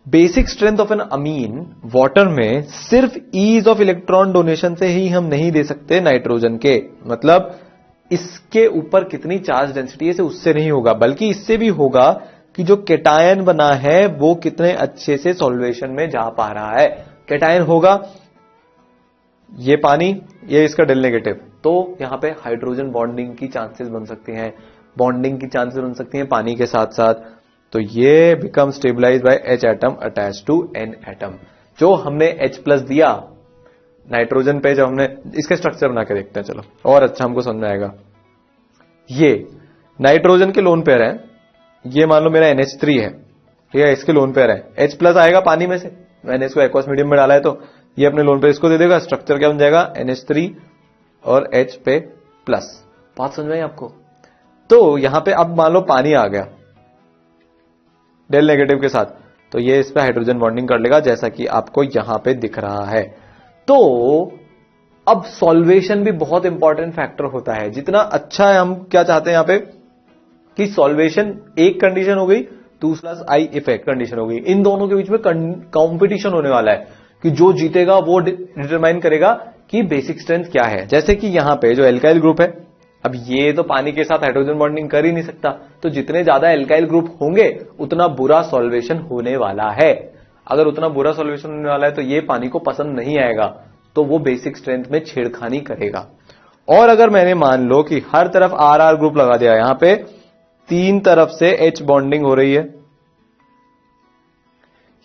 A: Basic strength of an amine water में सिर्फ ईज ऑफ इलेक्ट्रॉन डोनेशन से ही हम नहीं दे सकते नाइट्रोजन के, मतलब इसके ऊपर कितनी चार्ज डेंसिटी है से उससे नहीं होगा, बल्कि इससे भी होगा कि जो केटायन बना है वो कितने अच्छे से सॉल्वेशन में जा पा रहा है। केटायन होगा ये पानी, ये इसका डेल नेगेटिव, तो यहां पे हाइड्रोजन बॉन्डिंग की चांसेस बन सकती हैं, बॉन्डिंग की चांसेस बन सकती हैं पानी के साथ साथ। तो ये become stabilize by H atom attach to N atom. जो हमने H प्लस दिया नाइट्रोजन पे, जब हमने इसका स्ट्रक्चर बना के देखते हैं, चलो और अच्छा हमको समझ में आएगा। ये नाइट्रोजन के लोन पेयर है, ये मान लो मेरा NH3 है, ठीक है, इसके लोन पेयर है। H प्लस आएगा पानी में से, मैंने इसको एक्वस मीडियम में डाला है तो ये अपने लोन पेयर इसको दे देगा। स्ट्रक्चर क्या बन जाएगा, NH3 और H पे प्लस। बात समझ में आई आपको। तो यहां पे अब मान लो पानी आ गया डेल नेगेटिव के साथ, तो ये इस पे हाइड्रोजन बॉन्डिंग कर लेगा जैसा कि आपको यहां पे दिख रहा है। तो अब सॉल्वेशन भी बहुत इंपॉर्टेंट फैक्टर होता है। जितना अच्छा है, हम क्या चाहते हैं यहां पे कि सॉल्वेशन एक कंडीशन हो गई, दूसरा आई इफेक्ट कंडीशन हो गई, इन दोनों के बीच में कंपटीशन होने वाला है कि जो जीतेगा वो डिटरमाइन करेगा कि बेसिक स्ट्रेंथ क्या है। जैसे कि यहां पे जो एल्काइल ग्रुप है, अब ये तो पानी के साथ हाइड्रोजन बॉन्डिंग कर ही नहीं सकता, तो जितने ज्यादा एल्काइल ग्रुप होंगे उतना बुरा सॉल्वेशन होने वाला है। अगर उतना बुरा सॉल्वेशन होने वाला है तो ये पानी को पसंद नहीं आएगा, तो वो बेसिक स्ट्रेंथ में छेड़खानी करेगा। और अगर मैंने मान लो कि हर तरफ आर आर ग्रुप लगा दिया, यहां पे तीन तरफ से H बॉन्डिंग हो रही है,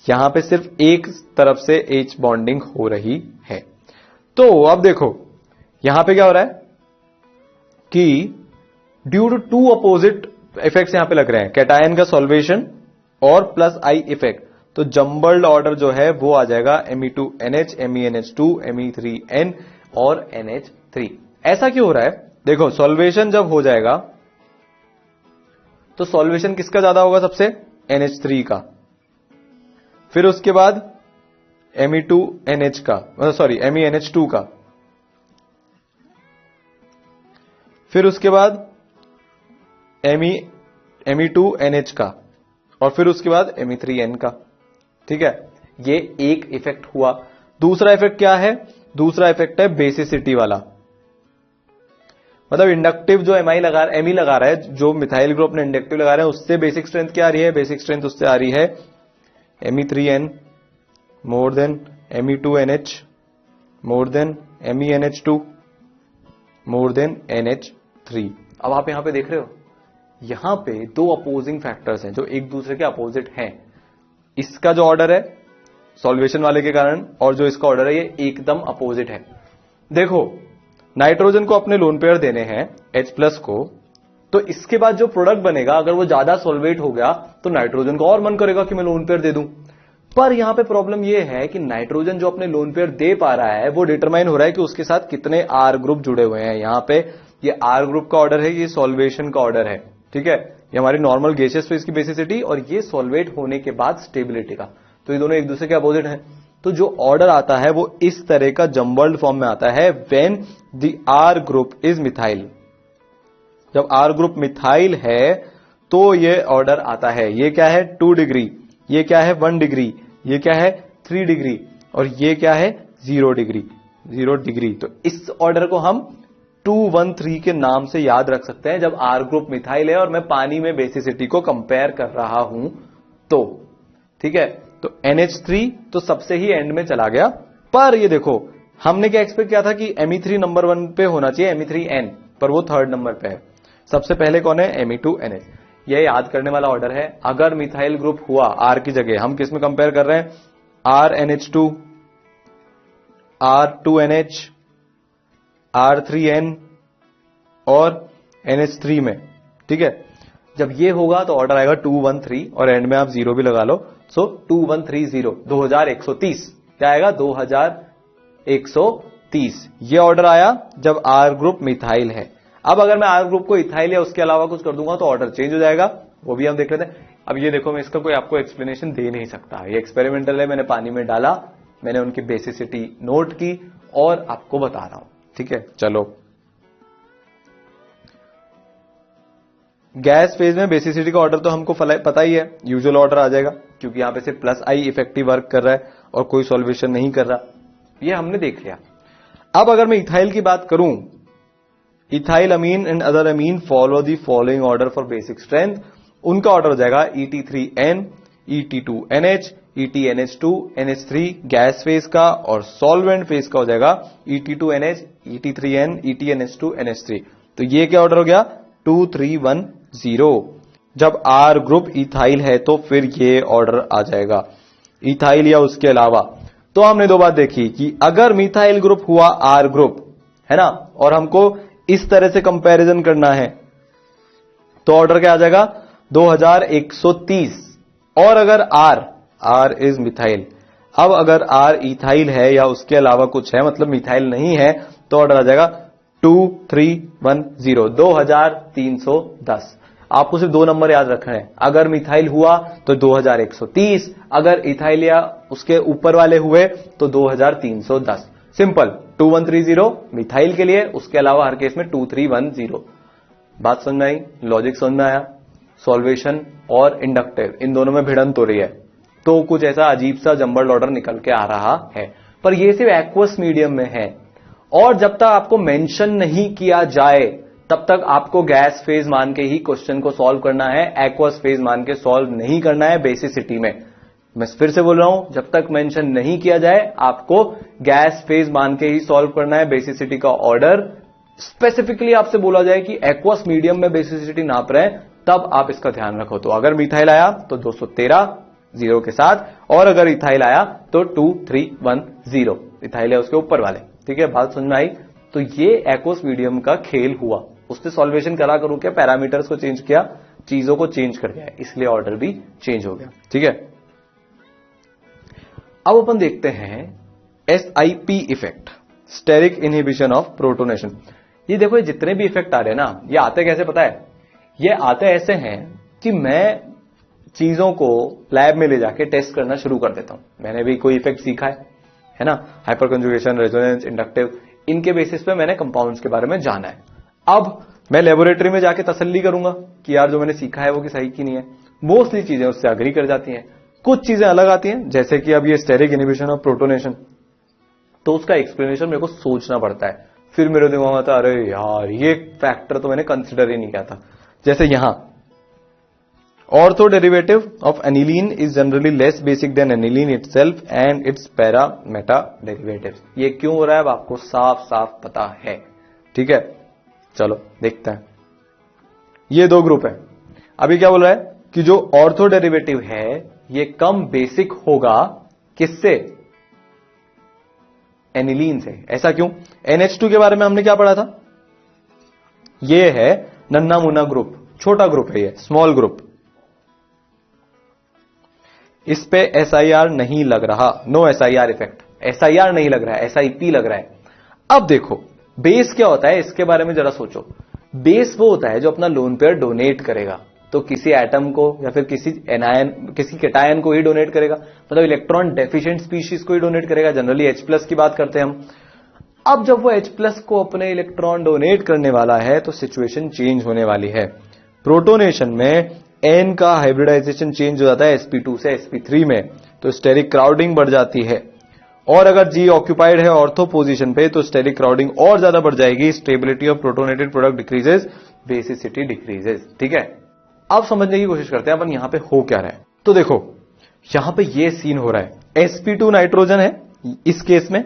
A: यहां पे सिर्फ एक तरफ से H बॉन्डिंग हो रही है। तो अब देखो यहां पे क्या हो रहा है कि due to two opposite effects यहां पे लग रहे हैं, कैटायन का सॉल्वेशन और प्लस आई इफेक्ट, तो जंबल्ड ऑर्डर जो है वो आ जाएगा Me2NH, MENH2, Me3N और NH3। ऐसा क्यों हो रहा है, देखो सॉल्वेशन जब हो जाएगा तो सॉल्वेशन किसका ज्यादा होगा, सबसे NH3 का, फिर उसके बाद Me2NH का, सॉरी MENH2 का, फिर उसके बाद Me2NH का, और फिर उसके बाद Me3N का। ठीक है, ये एक इफेक्ट हुआ। दूसरा इफेक्ट क्या है, दूसरा इफेक्ट है बेसिसिटी वाला, मतलब इंडक्टिव जो Mi लगा रहा है, जो मिथाइल ग्रुप ने इंडक्टिव लगा रहा है, उससे बेसिक स्ट्रेंथ क्या आ रही है, बेसिक स्ट्रेंथ उससे आ रही है Me3N more than Me2NH more than MENH2 more than NH3। अब आप यहां पे देख रहे हो, यहां पे दो अपोजिंग फैक्टर्स हैं जो एक दूसरे के अपोजिट हैं। इसका जो ऑर्डर है सॉल्वेशन वाले के कारण और जो इसका ऑर्डर है ये एकदम अपोजिट है। देखो नाइट्रोजन को अपने लोन पेयर देने हैं H प्लस को, तो इसके बाद जो प्रोडक्ट बनेगा अगर वो ज्यादा सॉल्वेट हो गया तो नाइट्रोजन को और मन करेगा कि मैं लोन पेयर दे दूं। पर यहां पे प्रॉब्लम ये है कि नाइट्रोजन जो अपने लोन पेयर दे पा रहा है वो डिटरमाइन हो रहा है कि उसके साथ कितने आर ग्रुप जुड़े हुए हैं। यहां पे ये आर ग्रुप का ऑर्डर है, ये सॉल्वेशन का ऑर्डर है। ठीक है, ये हमारी नॉर्मल गैसेस फेज की बेसिसिटी और ये सॉल्वेट होने के बाद स्टेबिलिटी का, तो ये दोनों एक दूसरे के अपोजिट हैं। तो जो ऑर्डर आता है वो इस तरह का जंबल्ड फॉर्म में आता है when the R group is methyl. जब आर ग्रुप मिथाइल है तो ये ऑर्डर आता है। ये क्या है 2 डिग्री, ये क्या है 1 डिग्री, ये क्या है 3 डिग्री और ये क्या है 0 डिग्री, 0 डिग्री। तो इस ऑर्डर को हम 213 के नाम से याद रख सकते हैं जब आर ग्रुप मिथाइल है और मैं पानी में बेसिसिटी को कंपेयर कर रहा हूं तो। ठीक है, तो NH3 तो सबसे ही एंड में चला गया। पर ये देखो हमने क्या एक्सपेक्ट किया था कि Me3 नंबर 1 पे होना चाहिए, Me3N, पर वो 3rd नंबर पे है। सबसे पहले कौन है, Me2NH। ये याद करने वाला ऑर्डर है। अगर मिथाइल ग्रुप हुआ R की जगह, हम किस में कंपेयर कर रहे हैं, RNH2, R2NH, R3N और NH3 में। ठीक है, जब ये होगा तो ऑर्डर आएगा 213 और एंड में आप 0 भी लगा लो सो 2130 2130 क्या आएगा 2130 ये ऑर्डर आया जब आर ग्रुप मिथाइल है। अब अगर मैं आर ग्रुप को इथाइल या उसके अलावा कुछ कर दूंगा तो ऑर्डर चेंज हो जाएगा, वो भी हम देख लेते हैं। अब ये देखो मैं इसका कोई आपको एक्सप्लेनेशन दे नहीं सकता, ये एक्सपेरिमेंटल है, मैंने पानी में डाला, मैंने उनकी बेसिसिटी नोट की और आपको बता रहा हूं, ठीक है। चलो गैस फेज में बेसिसिटी का ऑर्डर तो हमको पता ही है, यूजुअल ऑर्डर आ जाएगा क्योंकि यहां पे सिर्फ प्लस आई इफेक्टिव वर्क कर रहा है और कोई सॉल्वेशन नहीं कर रहा, ये हमने देख लिया। अब अगर मैं इथाइल की बात करूं, ethyl amine and other amine follow the following order for basic strength, उनका ऑर्डर हो जाएगा ET3N, ET2NH, ETNH2, NH3 gas phase का, और सॉल्वेंट फेज का हो जाएगा ET2NH, ET3N, ETNH2, NH3। तो ये क्या ऑर्डर हो गया 2310। जब आर ग्रुप इथाइल है तो फिर ये ऑर्डर आ जाएगा, इथाइल या उसके अलावा। तो हमने दो बात देखी कि अगर मिथाइल ग्रुप हुआ आर ग्रुप है ना, और हमको इस तरह से कंपैरिजन करना है तो ऑर्डर क्या आ जाएगा 2130। और अगर आर इज मिथाइल, अब अगर आर इथाइल है या उसके अलावा कुछ है मतलब मिथाइल नहीं है तो ऑर्डर आ जाएगा 2310 2310। आपको सिर्फ दो नंबर याद रखने हैं, अगर मिथाइल हुआ तो 2130, अगर इथाइल या उसके ऊपर वाले हुए तो 2310। सिंपल 2130 मिथाइल के लिए, उसके अलावा हर केस में 2310। बात समझ में आई, लॉजिक समझ में आया। सॉल्वेशन और इंडक्टिव इन दोनों में भिड़ंत हो रही है तो कुछ ऐसा अजीब सा जंबल ऑर्डर निकल के आ रहा है, पर ये सिर्फ एक्वस मीडियम में है। और जब तक आपको मेंशन नहीं किया जाए तब तक आपको गैस फेज मान के ही क्वेश्चन को सॉल्व करना है, एक्वस फेज मान के सॉल्व नहीं करना है बेसिसिटी में। मैं फिर से बोल रहा हूं, जब तक मेंशन नहीं किया जाए आपको गैस फेज मान के ही सॉल्व करना है बेसिसिटी का ऑर्डर। स्पेसिफिकली आपसे बोला जाए कि एक्वस मीडियम में बेसिसिटी नाप रहे हैं तब आप इसका ध्यान रखो। तो अगर मिथाइल आया तो 213 जीरो के साथ, और अगर इथाइल आया तो 2310, इथाइल है उसके ऊपर वाले, ठीक है। बात समझ में आई। तो ये एक्वस मीडियम का खेल हुआ, उसने सॉल्वेशन करा करूं क्या, पैरामीटर्स को चेंज किया, चीजों को चेंज कर दिया, इसलिए ऑर्डर भी चेंज हो गया, ठीक है। अब अपन देखते हैं SIP effect, steric inhibition of protonation. ये देखो ये जितने भी इफेक्ट आ रहे हैं ना, ये आते कैसे पता है, ये आते ऐसे हैं कि मैं चीजों को लैब में ले जाके टेस्ट करना शुरू कर देता हूं। मैंने भी कोई इफेक्ट सीखा है ना, हाइपर कंजुगेशन, रेजोनेंस, इंडक्टिव, इनके बेसिस पे मैंने कंपाउंड्स के बारे में जाना है। अब मैं लेबोरेटरी में जाके तसल्ली करूंगा कि यार जो मैंने सीखा है वो कि सही की नहीं है। मोस्टली चीजें उससे अग्री कर जाती हैं, कुछ चीजें अलग आती हैं, जैसे कि अब ये स्टेरिक इनहिबिशन ऑफ प्रोटोनेशन, तो उसका एक्सप्लेनेशन मेरे को सोचना पड़ता है। फिर मेरे दिमाग में आता है अरे यार ये फैक्टर तो मैंने कंसिडर ही नहीं किया था। जैसे यहां ortho derivative of aniline is generally less basic than aniline itself and its para meta derivatives. ये क्यों हो रहा है अब आपको साफ साफ पता है, ठीक है। चलो देखते हैं, ये दो ग्रुप है। अभी क्या बोल रहा है कि जो ऑर्थो डेरिवेटिव है ये कम बेसिक होगा किससे, एनिलीन से। ऐसा क्यों, NH2 के बारे में हमने क्या पढ़ा था, ये है नन्ना मुन्ना ग्रुप, छोटा ग्रुप है ये, स्मॉल ग्रुप। इस पे SIR नहीं लग रहा, नो SIR इफेक्ट, SIR नहीं लग रहा है, SIP लग रहा है। अब देखो बेस क्या होता है इसके बारे में जरा सोचो। बेस वो होता है जो अपना लोन पेयर डोनेट करेगा, तो किसी एटम को या फिर किसी एनायन, किसी कैटायन को ही डोनेट करेगा, मतलब इलेक्ट्रॉन डेफिशिएंट स्पीशीज को ही डोनेट करेगा। जनरली H+ की बात करते हैं हम। अब जब वो H+ को अपने इलेक्ट्रॉन डोनेट करने वाला है तो सिचुएशन चेंज होने वाली है। प्रोटोनेशन में N का हाइब्रिडाइजेशन चेंज हो जाता है sp2 से sp3 में, तो स्टेरिक क्राउडिंग बढ़ जाती है। और अगर G ऑक्यूपाइड है ऑर्थो पोजीशन पे तो स्टेरिक क्राउडिंग और ज्यादा बढ़ जाएगी, stability of protonated product decreases, basicity decreases, ठीक है। अब समझने की कोशिश करते हैं अपन यहां पे हो क्या रहा है। तो देखो यहां पे ये सीन हो रहा है, sp2 नाइट्रोजन है इस केस में,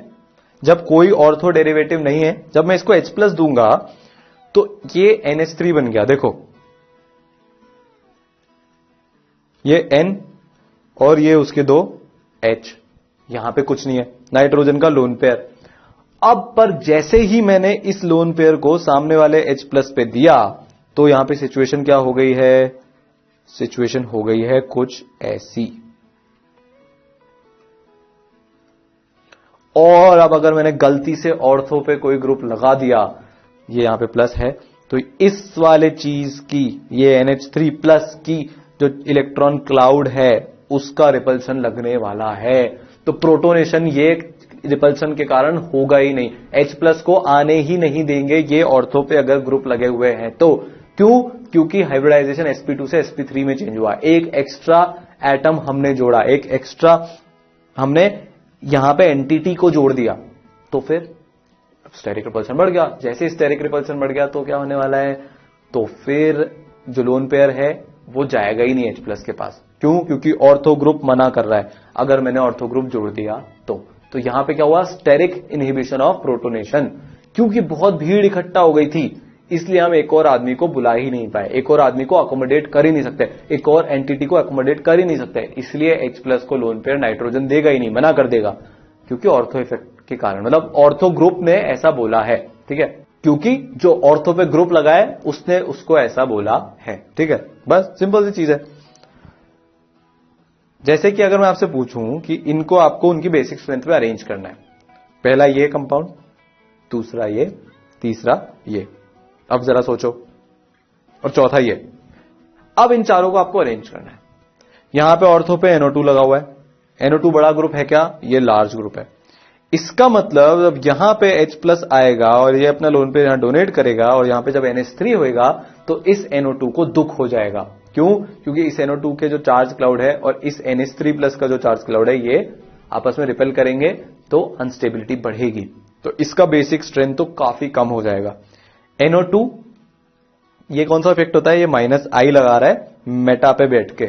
A: जब कोई ऑर्थो डेरिवेटिव नहीं है, जब मैं इसको H+ दूंगा तो ये NH3 बन गया। देखो ये N और ये उसके दो H, यहां पे कुछ नहीं है, नाइट्रोजन का लोन पेयर। अब पर जैसे ही मैंने इस लोन पेयर को सामने वाले H+ पे दिया तो यहां पे सिचुएशन क्या हो गई है, सिचुएशन हो गई है कुछ ऐसी, अब अगर मैंने गलती से ऑर्थो पे कोई ग्रुप लगा दिया, ये यहां पे प्लस है, तो इस वाले चीज की, ये NH3 प्लस की जो इलेक्ट्रॉन क्लाउड है उसका रिपल्शन लगने वाला है। तो प्रोटोनेशन ये रिपल्शन के कारण होगा ही नहीं, H प्लस को आने ही नहीं देंगे ये ऑर्थो पे अगर ग्रुप लगे हुए हैं तो। क्यों? क्योंकि हाइब्रिडाइजेशन sp2 से sp3 में चेंज हुआ, एक एक्स्ट्रा एटम हमने जोड़ा, एक एक्स्ट्रा हमने यहां पे एंटिटी को जोड़ दिया, तो फिर स्टेरिक रिपल्शन बढ़ गया। जैसे स्टेरिक रिपल्शन बढ़ गया तो क्या होने वाला है, तो फिर जो लोन पेयर है वो जाएगा ही नहीं H प्लस के पास। क्यों? क्योंकि ऑर्थो ग्रुप मना कर रहा है। अगर मैंने ऑर्थो ग्रुप जोड़ दिया तो यहां पे क्या हुआ, स्टेरिक इनहिबिशन ऑफ प्रोटोनेशन। क्योंकि बहुत भीड़ इकट्ठा हो गई थी इसलिए हम एक और आदमी को बुला ही नहीं पाए, एक और आदमी को अकोमोडेट कर ही नहीं सकते, एक और एंटिटी को अकोमोडेट कर ही नहीं सकते, इसलिए H प्लस को लोन पेयर नाइट्रोजन देगा ही नहीं, मना कर देगा, क्योंकि ऑर्थो इफेक्ट के कारण, मतलब ऑर्थो ग्रुप ने ऐसा बोला है। ठीक है, क्योंकि जो ऑर्थो पे ग्रुप लगाए उसने उसको ऐसा बोला है। ठीक है, बस सिंपल सी चीज है। जैसे कि अगर मैं आपसे पूछूं कि इनको आपको उनकी बेसिक स्ट्रेंथ पे अरेंज करना है, पहला ये कंपाउंड, दूसरा ये, तीसरा ये, अब जरा सोचो, और चौथा ये। अब इन चारों को आपको अरेंज करना है। यहां पे ऑर्थो पे NO2 लगा हुआ है, NO2 बड़ा ग्रुप है क्या, ये लार्ज ग्रुप है। इसका मतलब जब यहां पे H प्लस आएगा और ये अपना लोन पे यहां डोनेट करेगा और यहां पे जब NH3 होएगा तो इस NO2 को दुख हो जाएगा। क्यों? क्योंकि इस NO2 के जो चार्ज क्लाउड है और इस NH3 प्लस का जो चार्ज क्लाउड है ये आपस में रिपेल करेंगे तो अनस्टेबिलिटी बढ़ेगी, तो इसका बेसिक स्ट्रेंथ तो काफी कम हो जाएगा। NO2 ये कौन सा इफेक्ट होता है, ये -I लगा रहा है मेटा पे बैठ के।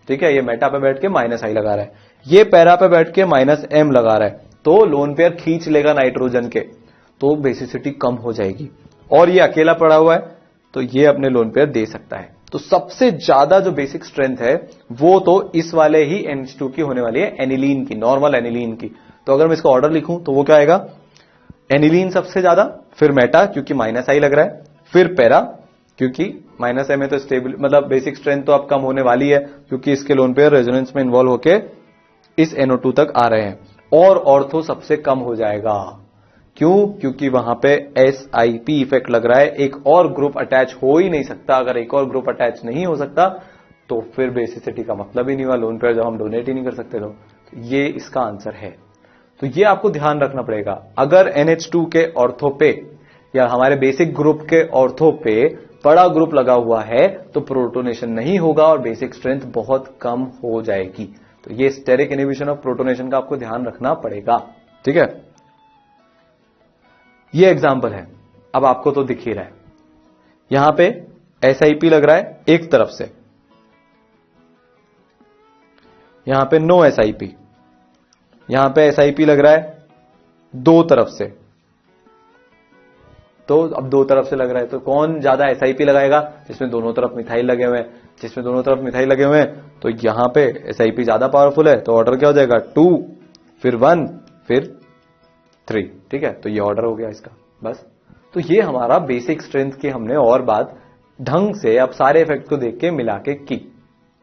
A: ठीक है, ये मेटा पे बैठ के -I लगा रहा है, ये पैरा पे बैठ के -M लगा रहा है, तो लोन पेयर खींच लेगा नाइट्रोजन के, तो बेसिसिटी कम हो जाएगी। और ये अकेला पड़ा हुआ है तो ये अपने लोन पेयर दे सकता है। तो सबसे ज्यादा जो बेसिक स्ट्रेंथ है वो तो इस वाले ही NH2 की होने वाली है, एनिलीन की, नॉर्मल एनिलीन की। तो अगर मैं इसका ऑर्डर लिखूं तो वो क्या आएगा, एनिलीन सबसे ज्यादा, फिर मेटा क्योंकि -I लग रहा है, फिर पैरा क्योंकि -M है तो स्टेबल, मतलब बेसिक स्ट्रेंथ तो अब कम होने वाली है क्योंकि इसके लोन पेयर रेजोनेंस में इन्वॉल्व होके इस NO2 तक आ रहे हैं, और ऑर्थो सबसे कम हो जाएगा। क्यों? क्योंकि वहां पे SIP इफेक्ट लग रहा है, एक और ग्रुप अटैच हो ही नहीं सकता। अगर एक और ग्रुप अटैच नहीं हो सकता तो फिर बेसिसिटी का मतलब ही नहीं हुआ, लोन पेयर जब हम डोनेट ही नहीं कर सकते तो ये इसका आंसर है। तो ये आपको ध्यान रखना पड़ेगा, अगर NH2 के ऑर्थो पे या हमारे बेसिक ग्रुप के ऑर्थो पे बड़ा ग्रुप लगा हुआ है तो प्रोटोनेशन नहीं होगा और बेसिक स्ट्रेंथ बहुत कम हो जाएगी। तो ये स्टेरिक इनहिबिशन ऑफ प्रोटोनेशन का आपको ध्यान रखना पड़ेगा। ठीक है, ये एग्जांपल है, अब आपको तो दिख ही रहा है, यहां पे SIP लग रहा है एक तरफ से, यहां पे नो SIP, यहां पे SIP लग रहा है दो तरफ से। तो अब दो तरफ से लग रहा है तो कौन ज्यादा SIP लगाएगा, जिसमें दोनों तरफ मिथाइल लगे हुए हैं, जिसमें दोनों तरफ मिथाइल लगे हुए हैं तो यहां पे SIP ज्यादा पावरफुल है, तो ऑर्डर क्या हो जाएगा, 2 फिर 1 फिर 3। ठीक है, तो ये ऑर्डर हो गया इसका, बस। तो ये हमारा बेसिक स्ट्रेंथ की हमने और बात ढंग से अब सारे इफेक्ट को देख के मिला के की।